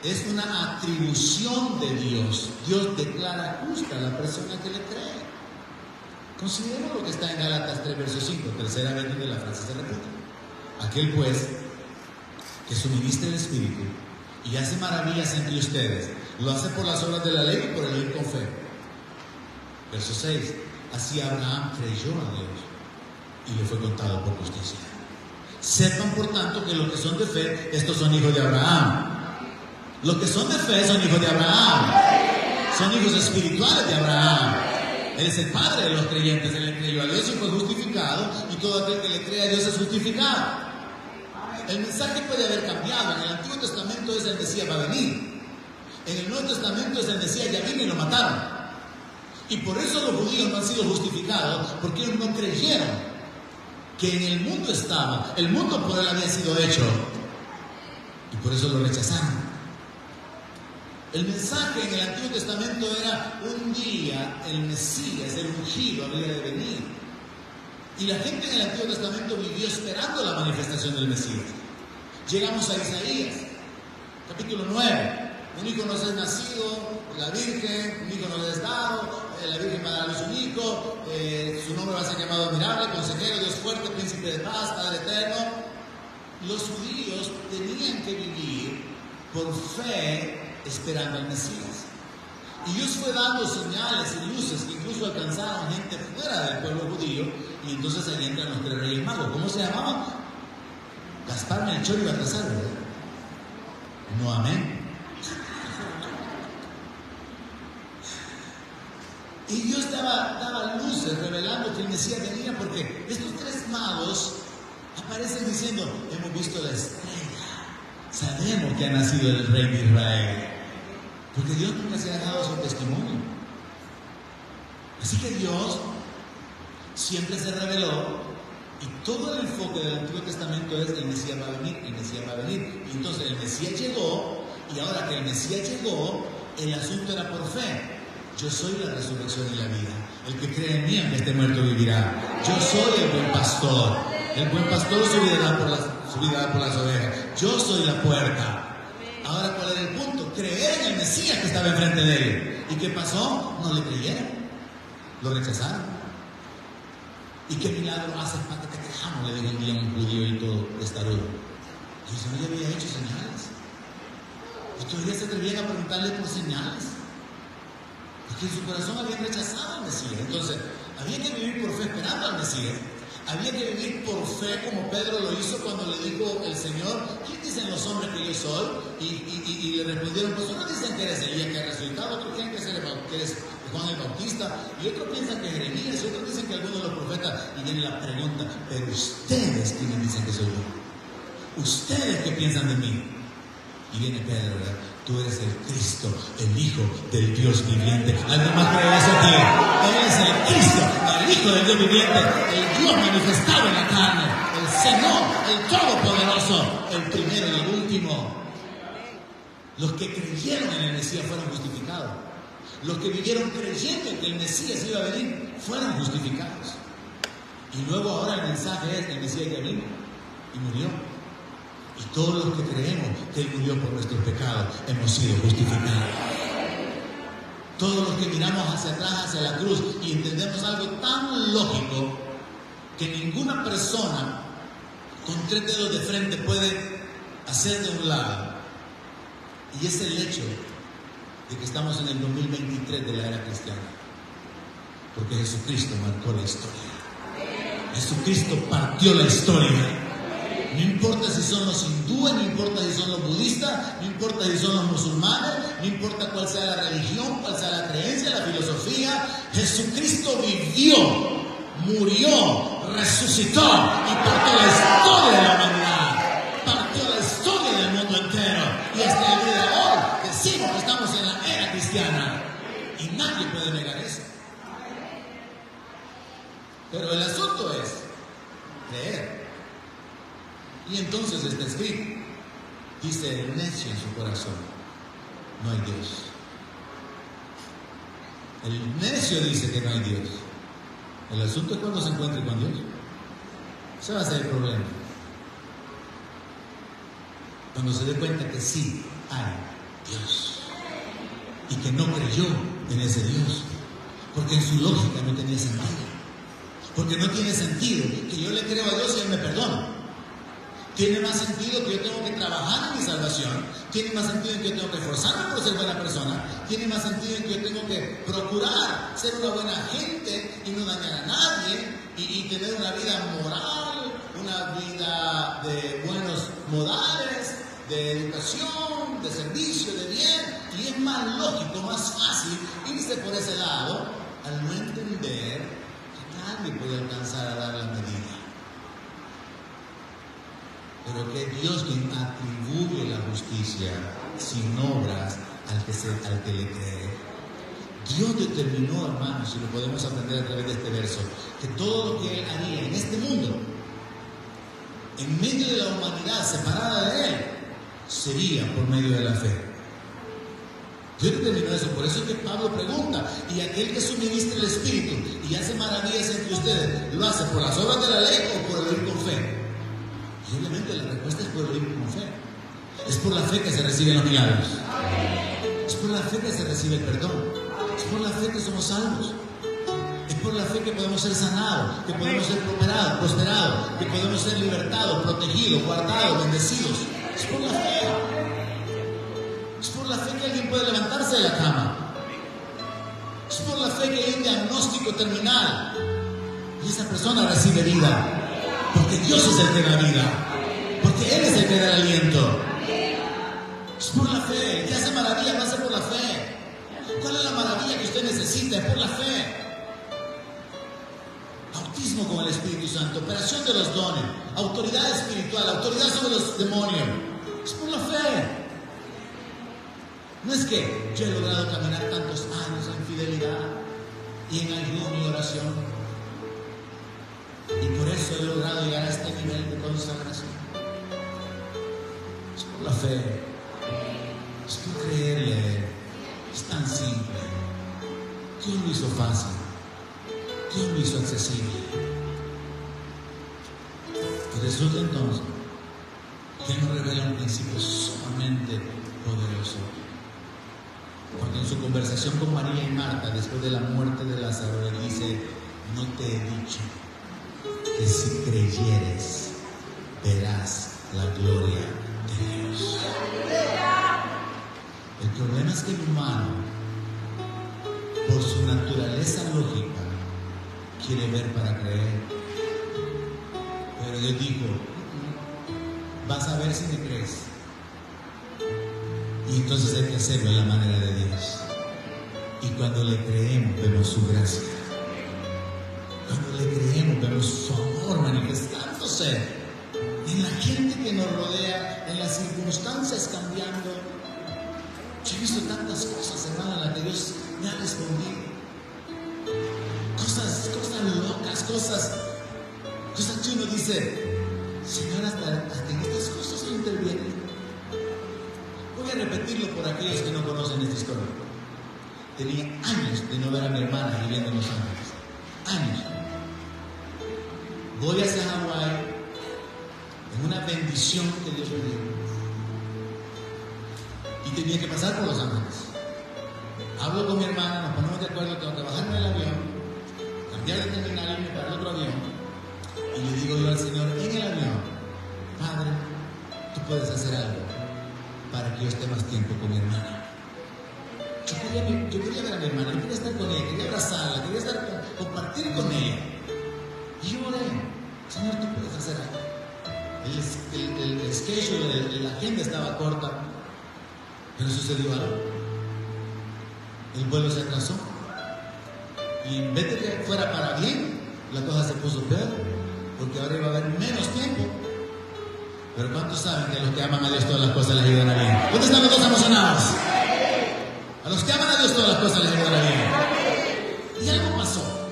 es una atribución de Dios. Dios declara justa a la persona que le cree. Consideremos lo que está en Gálatas 3, verso 5, tercera vez donde la frase se repite. Aquel pues que suministra el Espíritu y hace maravillas entre ustedes, lo hace por las obras de la ley y por el oír con fe. Verso 6. Así Abraham creyó a Dios y le fue contado por justicia. Sepan por tanto que los que son de fe, estos son hijos de Abraham. Los que son de fe son hijos de Abraham. Son hijos espirituales de Abraham. Él es el padre de los creyentes. Él le creyó a Dios y fue justificado, y todo aquel que le cree a Dios es justificado. El mensaje puede haber cambiado. En el Antiguo Testamento es: el Mesías va a venir. En el Nuevo Testamento es: el Mesías ya vino y lo mataron. Y por eso los judíos no han sido justificados, porque ellos no creyeron que en el mundo estaba, el mundo por él había sido hecho, y por eso lo rechazaron. El mensaje en el Antiguo Testamento era: un día el Mesías, el ungido, había de venir. Y la gente en el Antiguo Testamento vivió esperando la manifestación del Mesías. Llegamos a Isaías, capítulo 9. Un hijo nos es nacido, la Virgen, un hijo nos es dado, la Virgen va a dar a luz un hijo, su nombre va a ser llamado admirable, consejero, Dios fuerte, príncipe de paz, Padre eterno. Los judíos tenían que vivir por fe esperando al Mesías. Y Dios fue dando señales y luces que incluso alcanzaron gente fuera del pueblo judío. Y entonces ahí entran los 3 reyes magos. ¿Cómo se llamaban? Gaspar, Melchor y Baltasar, ¿verdad? No, amén. Y Dios daba luces revelando que el Mesías venía, porque estos 3 magos aparecen diciendo: hemos visto la estrella, sabemos que ha nacido el rey de Israel. Porque Dios nunca se ha dado su testimonio. Así que Dios siempre se reveló, y todo el enfoque del Antiguo Testamento es: el Mesías va a venir, el Mesías va a venir. Y entonces el Mesías llegó, y ahora que el Mesías llegó, el asunto era por fe. Yo soy la resurrección y la vida. El que cree en mí, aunque esté muerto, vivirá. Yo soy el buen pastor. El buen pastor su vida da por las ovejas. Yo soy la puerta. Ahora, ¿cuál era el punto? Creer en el Mesías que estaba enfrente de él. ¿Y qué pasó? No le creyeron. Lo rechazaron. ¿Y qué milagro haces para que te creamos? Le dijo un día un judío y todo testarudo. Y el Señor ya había hecho señales. Y todavía se atrevían a preguntarle por señales. Porque en su corazón habían rechazado al Mesías. Entonces, había que vivir por fe esperando al Mesías. Había que vivir por fe, como Pedro lo hizo cuando le dijo el Señor: ¿quién dicen los hombres que yo soy? Y le respondieron: pues unos dicen que eres Elías que ha resucitado, otros creen que eres Juan el Bautista, y otros piensan que es Jeremías, y otros dicen que algunos de los profetas. Y viene la pregunta: ¿pero ustedes quiénes dicen que soy yo? ¿Ustedes qué piensan de mí? Y viene Pedro, ¿verdad? Tú eres el Cristo, el Hijo del Dios viviente. ¿Alguien más cree eso aquí? Él es el Cristo, el Hijo del Dios viviente, el Dios manifestado en la carne, el Señor, el Todopoderoso, el primero y el último. Los que creyeron en el Mesías fueron justificados. Los que vivieron creyendo que el Mesías iba a venir fueron justificados. Y luego ahora el mensaje es que el Mesías ya vino y murió. Y todos los que creemos que Él murió por nuestros pecados hemos sido justificados. Todos los que miramos hacia atrás, hacia la cruz, y entendemos algo tan lógico que ninguna persona con 3 dedos de frente puede hacer de un lado. Y es el hecho de que estamos en el 2023 de la era cristiana. Porque Jesucristo marcó la historia. Jesucristo partió la historia. No importa si son los hindúes, no importa si son los budistas, no importa si son los musulmanes, no importa cuál sea la religión, cuál sea la creencia, la filosofía. Jesucristo vivió, murió, resucitó y partió la historia de la humanidad. Partió la historia del mundo entero. Y hasta el día de hoy decimos que estamos en la era cristiana. Y nadie puede negar eso. Pero el asunto es creer. Y entonces está escrito, dice el necio en su corazón, no hay Dios. El necio dice que no hay Dios. El asunto es cuando se encuentre con Dios. Ese va a ser el problema. Cuando se dé cuenta que sí hay Dios y que no creyó en ese Dios, porque en su lógica no tenía sentido. Porque no tiene sentido que yo le creo a Dios y Él me perdona. Tiene más sentido que yo tengo que trabajar en mi salvación. Tiene más sentido en que yo tengo que esforzarme por ser buena persona. Tiene más sentido en que yo tengo que procurar ser una buena gente y no dañar a nadie y tener una vida moral, una vida de buenos modales, de educación, de servicio, de bien. Y es más lógico, más fácil irse por ese lado al no entender que nadie puede alcanzar a dar la medida. Pero que Dios quien atribuye la justicia sin obras al que le cree. Dios determinó, hermanos, y lo podemos aprender a través de este verso, que todo lo que Él haría en este mundo, en medio de la humanidad separada de Él, sería por medio de la fe. Dios determinó eso. Por eso es que Pablo pregunta, ¿y aquel que suministra el Espíritu y hace maravillas entre ustedes, lo hace por las obras de la ley o por oír con fe? Y obviamente la respuesta es por oír con fe. Es por la fe que se reciben los milagros. Es por la fe que se recibe el perdón. Es por la fe que somos salvos. Es por la fe que podemos ser sanados, que podemos ser prosperados, que podemos ser libertados, protegidos, guardados, bendecidos. Es por la fe. Es por la fe que alguien puede levantarse de la cama. Es por la fe que hay un diagnóstico terminal y esa persona recibe vida. Porque Dios es el que da vida. Porque Él es el que da el aliento. Es por la fe. El que hace maravilla lo hace por la fe. ¿Cuál es la maravilla que usted necesita? Es por la fe. Bautismo con el Espíritu Santo, operación de los dones, autoridad espiritual, autoridad sobre los demonios. Es por la fe. No es que yo he logrado caminar tantos años en fidelidad y en ayuno y oración, y por eso he logrado llegar a este nivel de consagración. Es por la fe. Es por creerle. Es tan simple. Dios lo hizo fácil. Dios lo hizo accesible. Y resulta entonces que nos revela un principio sumamente poderoso. Porque en su conversación con María y Marta, después de la muerte de Lázaro, él dice: no te he dicho que si creyeres verás la gloria de Dios. El problema es que el humano, por su naturaleza lógica, quiere ver para creer. Pero Dios dijo: vas a ver si me crees. Y entonces hay que hacerlo a la manera de Dios. Y cuando le creemos, vemos su gracia. Cuando le creemos, vemos su amor manifestándose en la gente que nos rodea, en las circunstancias cambiando. Yo he visto tantas cosas, hermano, en las que Dios me ha respondido. Cosas locas, cosas que uno dice: Señor, hasta en estas cosas Él interviene. Voy a repetirlo por aquellos que no conocen esta historia. tenía años de no ver a mi hermana viviendo en Los Ángeles. Años. Voy hacia Hawái en una bendición que Dios me dio. Y tenía que pasar por Los Ángeles. Hablo con mi hermana, nos ponemos de acuerdo, tengo que bajarme del avión, cambiar de terminal y irme para el otro avión. Y le digo yo al Señor en el avión: Padre, tú puedes hacer algo para que yo esté más tiempo con mi hermana. Yo quería ver a mi hermana, yo quería estar con ella, quería abrazarla, quería compartir con ella. Y yo oré: Señor, tú puedes hacer algo. El schedule, la agenda estaba corta, pero sucedió algo. El vuelo se atrasó. Y en vez de que fuera para bien, la cosa se puso peor, porque ahora iba a haber menos tiempo. Pero ¿cuántos saben que a los que aman a Dios todas las cosas les ayudan a bien? ¿Dónde están los dos emocionados? A los que aman a Dios todas las cosas les ayudan a bien. Y algo pasó.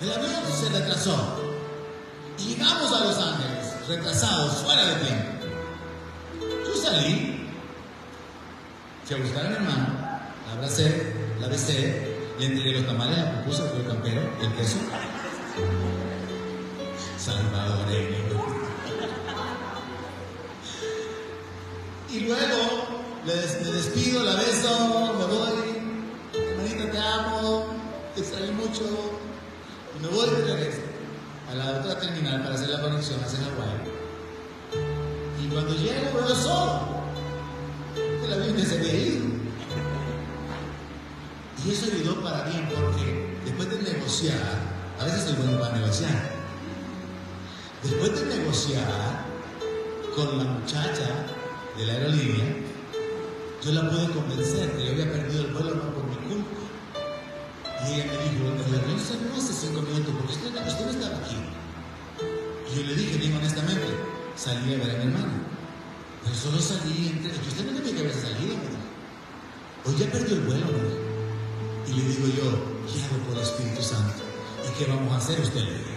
El avión se retrasó. Y llegamos a Los Ángeles, retrasados, fuera de tiempo. Yo salí, fui a buscar a mi hermano, la abracé, la besé, le entregué los tamales, la pupusa, el campero, el queso. Salvadoreño. Y luego le despido, la beso, me voy. Hermanita, te amo, te extraño mucho. Y me voy de regreso a la otra terminal para hacer la conexión hacia Hawái. Y cuando llego veo solo. El avión ya se había ido. Y eso ayudó para bien, porque después de negociar, a veces soy bueno para negociar. Después de negociar con la muchacha de la aerolínea, yo la pude convencer que yo había perdido el vuelo no por mi culpa. Y ella me dijo: el avión se no hace 5 minutos porque usted no estaba aquí. Y yo le dije bien honestamente: salí a ver a mi hermano, pero solo salí entre... Usted no tenía que haber salido, me dijo. Hoy ya perdió el vuelo, me dijo. Y le digo yo: guiado por el Espíritu Santo. ¿Y qué vamos a hacer? Usted le dijo.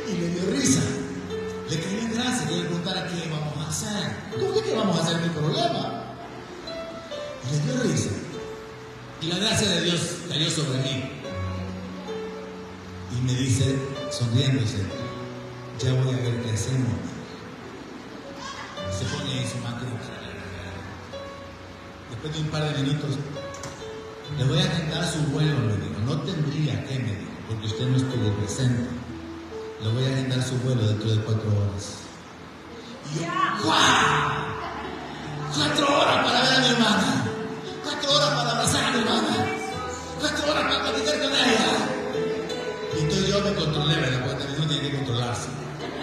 Y le dio risa. Le caí en gracia. Yo le preguntara: ¿qué vamos a hacer? ¿Cómo que qué vamos a hacer? Mi problema. Y le dio risa. Y la gracia de Dios cayó sobre mí. Y me dice, sonriéndose: ya voy a ver qué hacemos. Se pone en su máquina. Después de un par de minutos: le voy a agendar su vuelo, me dijo. No tendría que, me dijo, porque usted no estuvo presente. Le voy a agendar su vuelo dentro de 4 horas. Y yo: ¡guau! 4 horas para ver a mi hermana. 4 horas para abrazar a mi hermana. 4 horas para platicar con ella. Y entonces yo me controlé, ¿verdad? Porque también uno tiene que controlarse.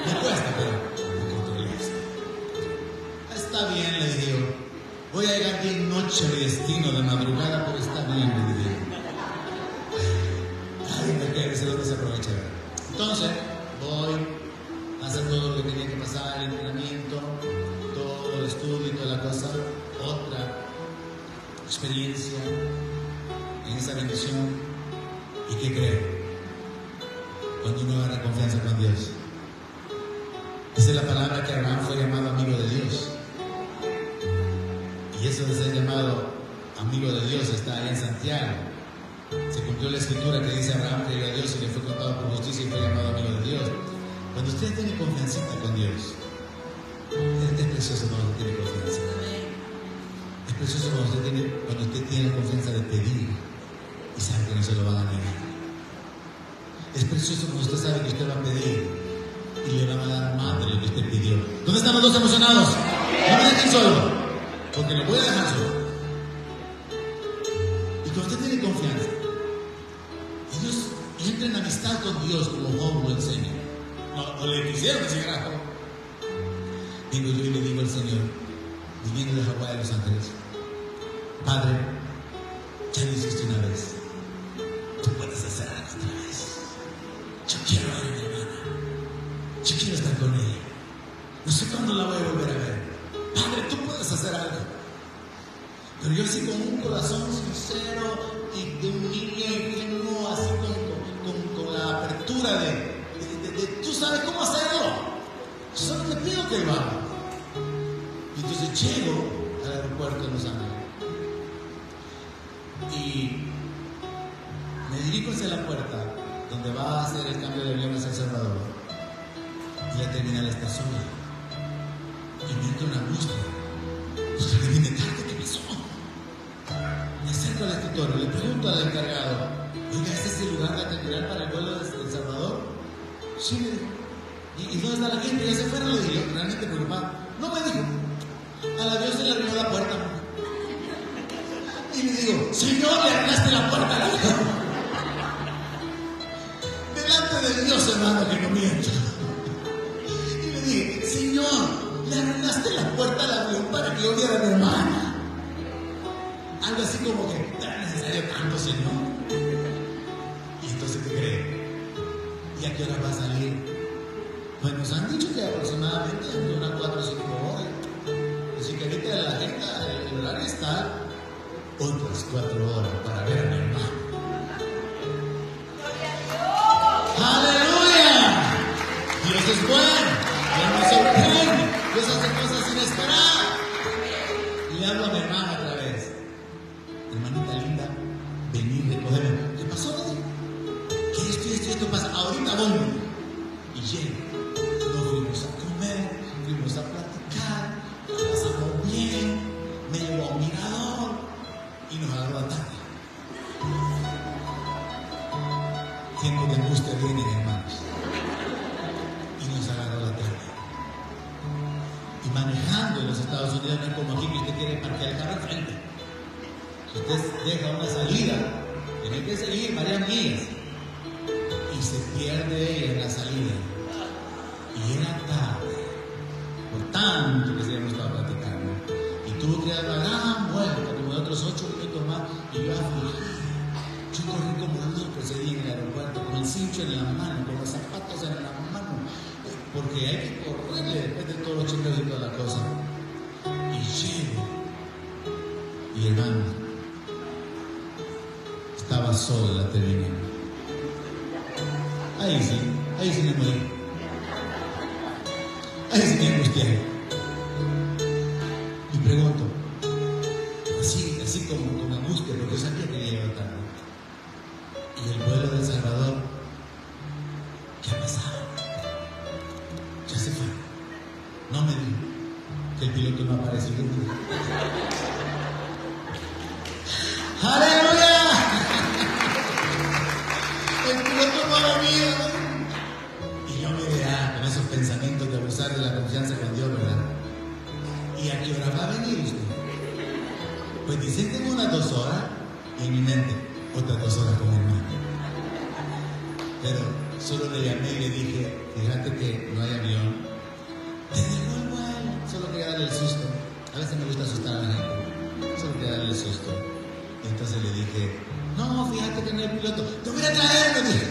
Me cuesta, pero me controlé. Está bien, le dije yo. Voy a llegar bien noche a mi destino de madrugada, pero está bien, le dije. Ay, me quedé, se lo desaproveché. Entonces, voy a hacer todo lo que tenía que pasar, el entrenamiento, todo el estudio y toda la cosa. Otra experiencia en esa bendición. ¿Y qué cree? Cuando uno agarra confianza con Dios, dice la palabra que Abraham fue llamado amigo de Dios. Y eso de ser llamado amigo de Dios está ahí en Santiago. Se cumplió la escritura que dice: Abraham creyó a Dios y le fue contado por justicia y fue llamado amigo de Dios. Cuando usted tiene confianza con Dios, es precioso cuando usted tiene confianza. Es precioso cuando usted tiene confianza de pedir y sabe que no se lo van a negar. Es precioso cuando usted sabe que usted va a pedir y le van a dar más de lo que usted pidió. ¿Dónde están los dos emocionados? No me dejen solo, porque lo voy a dejar solo. Y cuando usted tiene confianza y Dios entra en amistad con Dios, como Job lo enseña. No le quisieron enseñar a Job. Vengo yo y le digo al Señor, viniendo de Hawái a Los Ángeles: Padre, ya lo hiciste una vez, tú puedes hacer algo otra vez. Yo quiero ver a mi hermana, yo quiero estar con ella, no sé cuándo la voy a volver a ver. Padre, tú puedes hacer algo. Pero yo así con un corazón sincero y de un niño ingenuo, así con la apertura de tú sabes cómo hacerlo. Yo solo te pido que lo haga. Y entonces llego al aeropuerto de Los Ángeles Y me dirijo hacia la puerta donde va a hacer el cambio de avión hacia El Salvador. Y la terminal está sola. Y me entra una angustia. Pues que viene tarde, ¿qué pasó? Me acerco al escritorio, le pregunto al encargado: oiga, ¿este es el lugar de la terminal para el vuelo de El Salvador? Sí, me dijo. ¿Y dónde está la gente? ¿Ya se fueron? Le dije, realmente preocupado. No, me dijo. Al avión se le abrió la puerta. Y le digo: Señor, le arreglaste la puerta al avión. Delante de Dios, hermano, que no miento. Y le dije: Señor, le arreglaste la puerta al avión para que yo viera a mi hermana. Algo así como que era necesario tanto, Señor. Y entonces, ¿qué cree? ¿Y a qué hora va a salir? Pues nos han dicho que aproximadamente unas 4 o 5 horas. Así que ahorita la agenda, el horario está otras 4 horas para ver a mi hermano. ¡Aleluya! Dios es bueno, Dios nos sorprende, Dios hace cosas inesperadas. Y le hablo a mi hermana otra vez: hermanita linda, vení, recógeme. ¿Qué pasó? ¿Qué esto pasa? Ahorita voy. Y llego. Nos fuimos a comer, fuimos a platicar, nos pasamos bien, me llevó a un mirador y nos agarró a tarde. Tiempo de angustia vienen, hermanos. Y nos agarró la tarde. Y manejando en los Estados Unidos no es como aquí que usted quiere parquear el carro enfrente. Si usted deja una salida, tiene que seguir varias millas. Y se pierde ella en la salida. Y era tarde, por tanto que se habíamos estado platicando. Y tuvo que dar una gran vuelta, como de otros 8 minutos más. Y yo afligida. Yo corrí como loco ese día en el aeropuerto, con el cincho en la mano, con los zapatos en la mano, porque hay que correrle después de todos los chicos y toda la cosa. Y llego. Y hermano, estaba sola la terminal. Ahí sí me morí. Ahí sí me angustié. Y pregunto, así como con angustia, porque yo sabía que iba tarde. Y el vuelo de El Salvador, ¿qué ha pasado? Ya se fue. No me dijo que el piloto no apareció. ¡Aleluya! El piloto no ha venido. Y yo me quedé con esos pensamientos de abusar de la confianza con Dios, ¿verdad? ¿Y a qué hora va a venir usted? Pues dicen que en unas 2 horas, y en mi mente, otras 2 horas con mi hermano. Pero solo le llamé y le dije: fíjate que no hay avión. Te dejo el vuelo. Solo quería darle el susto. A veces me gusta asustar a la gente. Solo quería darle el susto. Y entonces le dije: no, fíjate que no hay piloto. Te voy a traer, me dije.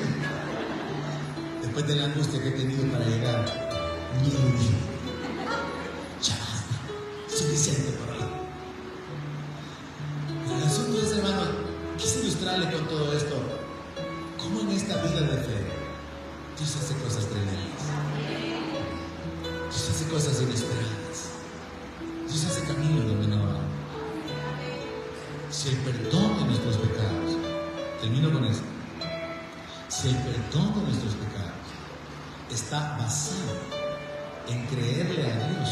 Después de la angustia que he tenido para llegar, miedo dije: ya basta, suficiente por hoy. Pero el asunto es, hermano, quise ilustrarle con todo esto cómo en esta vida de fe Dios hace cosas tremendas. Dios hace cosas inesperadas. Dios hace caminos donde no hay. Si el perdón de nuestros pecados, termino con esto, si el perdón de nuestros pecados está basado en creerle a Dios,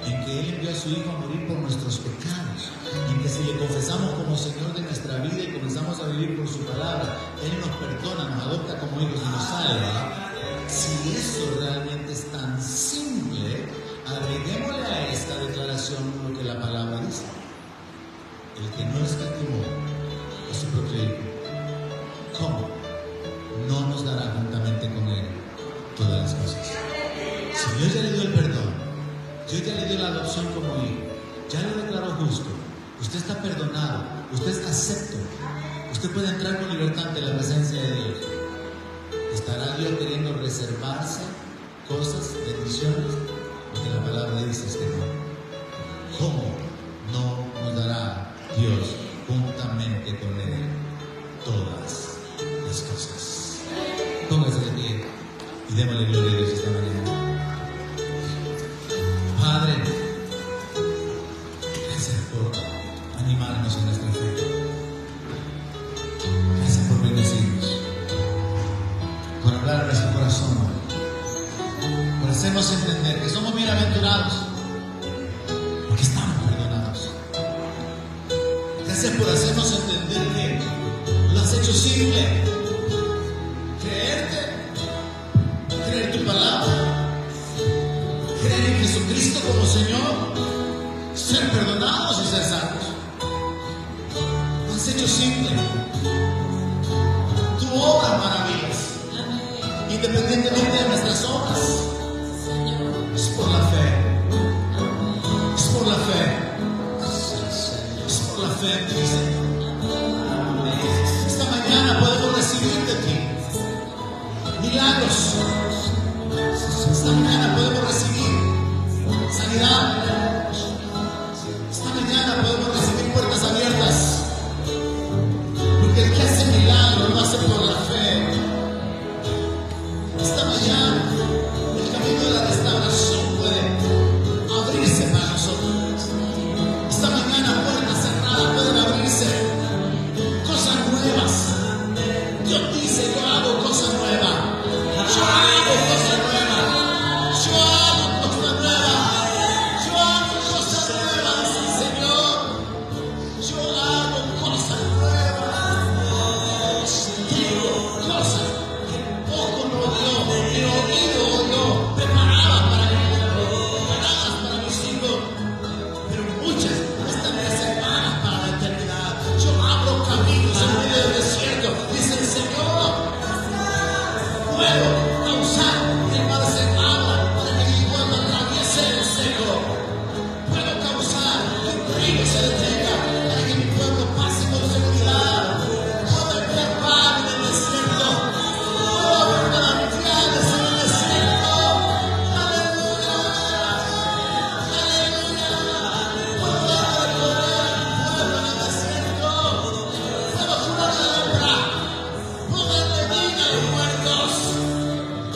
en que Él envió a su Hijo a morir por nuestros pecados, en que si le confesamos como Señor de nuestra vida y comenzamos a vivir por su palabra, Él nos perdona, nos adopta como hijos y nos salva. Si eso realmente es tan simple, agreguémosle a esta declaración lo que la palabra dice: el que no escatimó a su propio Hijo, ¿cómo no nos dará juntamente con Él todas las cosas? Si Dios ya le dio el perdón, Dios ya le dio la adopción como hijo, ya lo declaró justo, usted está perdonado, usted es acepto, usted puede entrar con libertad ante la presencia de Dios. ¿Estará Dios queriendo reservarse cosas, bendiciones? Porque la palabra dice que no. ¿Cómo no nos dará Dios juntamente con Él todas las cosas? Póngase de pie y démosle gloria a Dios esta mañana. Padre, gracias por animarnos en nuestra fe. haznos entender que somos bienaventurados porque estamos perdonados. Gracias por hacernos entender que lo has hecho simple. Creer tu palabra, creer en Jesucristo como Señor, ser perdonados y ser salvos. Lo has hecho simple. Tu obra maravillas, independientemente de nuestras obras. Es por la fe. Es por la fe. Es por la fe en ti, Señor. Esta mañana podemos recibir de ti milagros. Esta mañana podemos recibir sanidad. Esta mañana podemos recibir puertas abiertas. Porque el que hace milagros lo hace por la fe. Esta mañana el camino de la restauración puede abrirse para nosotros. Esta mañana puertas cerradas pueden abrirse. Cosas nuevas. Dios dice: yo hago cosas nuevas. Yo hago cosas nuevas. Yo hago cosas nuevas. Yo hago cosas nuevas, sí, Señor. Yo hago cosas nuevas. Digo cosas que poco no vio, ni oído oyó, preparadas para mi pueblo, preparadas para mis hijos, pero muchas están reservadas para la eternidad. Yo abro caminos en medio del desierto, dice el Señor. Puedo causar que el mar se abra para que mi pueblo atraviese el seco. Puedo causar que un río se detenga para que mi pueblo pase con seguridad. Puedo enviar pan en el desierto. Puedo haber manantiales en el desierto. Aleluya. Aleluya. Puedo dar de comer a mi pueblo en el desierto. Puedo curar la lepra. Puedo darle vida a los muertos.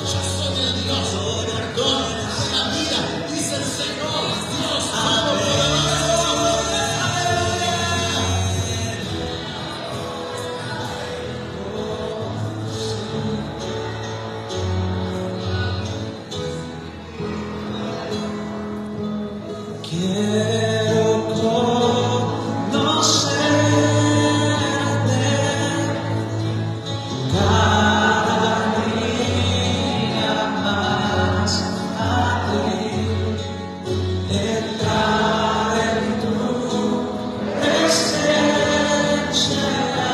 Yo soy el Dios del perdón, de la vida, dice el Señor, Dios Todopoderoso. Quiero conocerte cada día más a ti, entrar en tu presencia y adorar.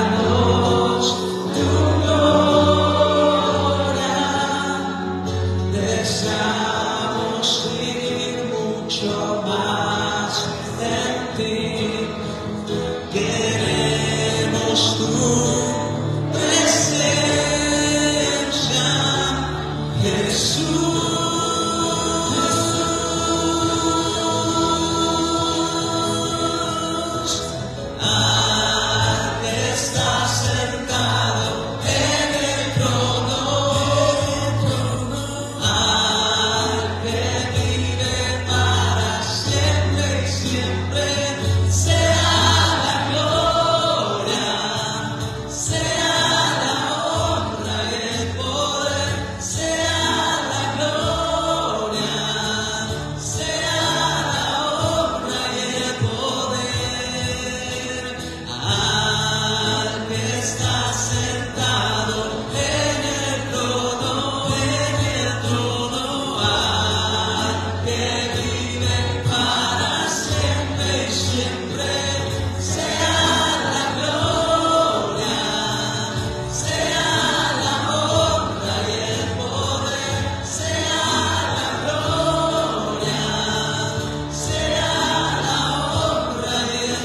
Revélanos tu gloria, deseamos ir mucho más en ti, queremos tu presencia, Jesús. Al que está sentado en el trono, al que vive para siempre y siempre, sea la gloria, sea la honra y el poder, sea la gloria, sea la honra y el poder. Al que está sentado en el trono, al que vive para siempre y siempre, sea la gloria, sea la honra y el poder, sea la gloria, sea la honra y el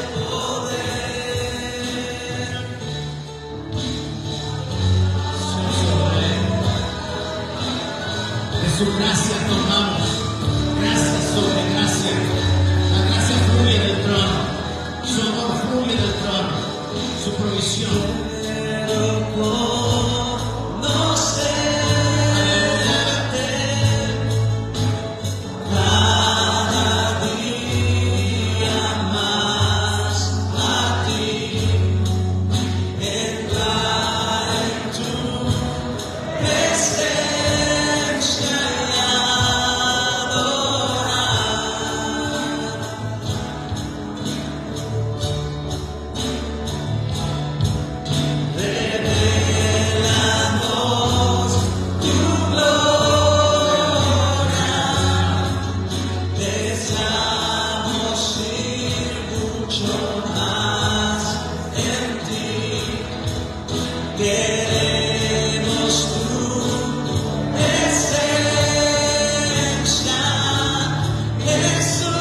De su gracia tomamos, gracia sobre gracia. La gracia fluye del trono, su amor fluye del trono, su provisión. Quiero conocerte cada día más. queremos tu presencia, Jesús.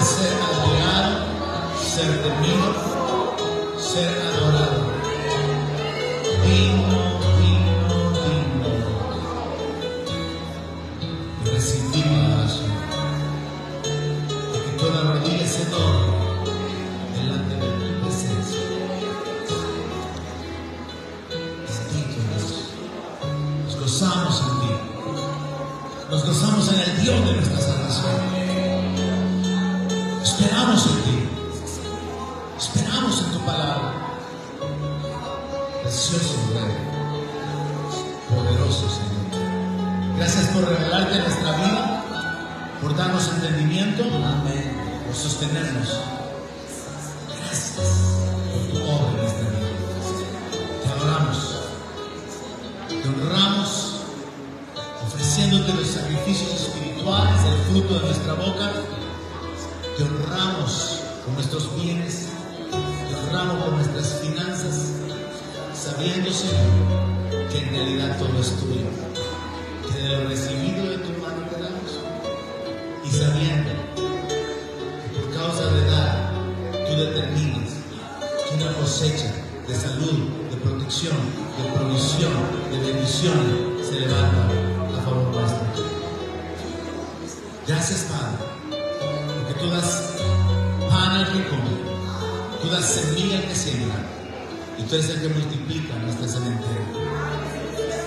Ser admirado, ser temido, ser adorado. Digno, digno, digno de recibir la adoración, de que toda rodilla se doble delante de tu presencia. Bendito Dios, nos gozamos en ti, nos gozamos en el Dios de nuestra salvación. Esperamos en ti, esperamos en tu palabra, precioso Rey. poderoso, Señor. Gracias por revelarte en nuestra vida, por darnos entendimiento, por sostenernos. Gracias por tu obra en nuestra vida. Te adoramos, te honramos, ofreciéndote los sacrificios espirituales, el fruto de nuestra boca. Te honramos con nuestros bienes, te honramos con nuestras finanzas, sabiendo, Señor, que en realidad todo es tuyo, que de lo recibido de tu mano te damos, y sabiendo que por causa de dar, tú determinas que una cosecha de salud, de protección, de provisión, de bendición se levanta a favor nuestro. Gracias, Padre, porque tú das pan al que come, tú das semilla al que siembra, y tú eres el que multiplica nuestra sementera.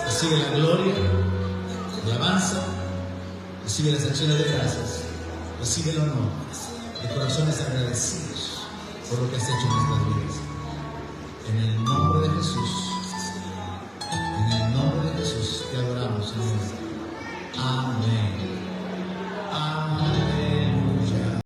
Recibe la gloria, la alabanza, recibe las acciones de gracias, recibe el honor de corazones agradecidos por lo que has hecho en nuestras vidas. En el nombre de Jesús, en el nombre de Jesús te adoramos, Señor. Amén.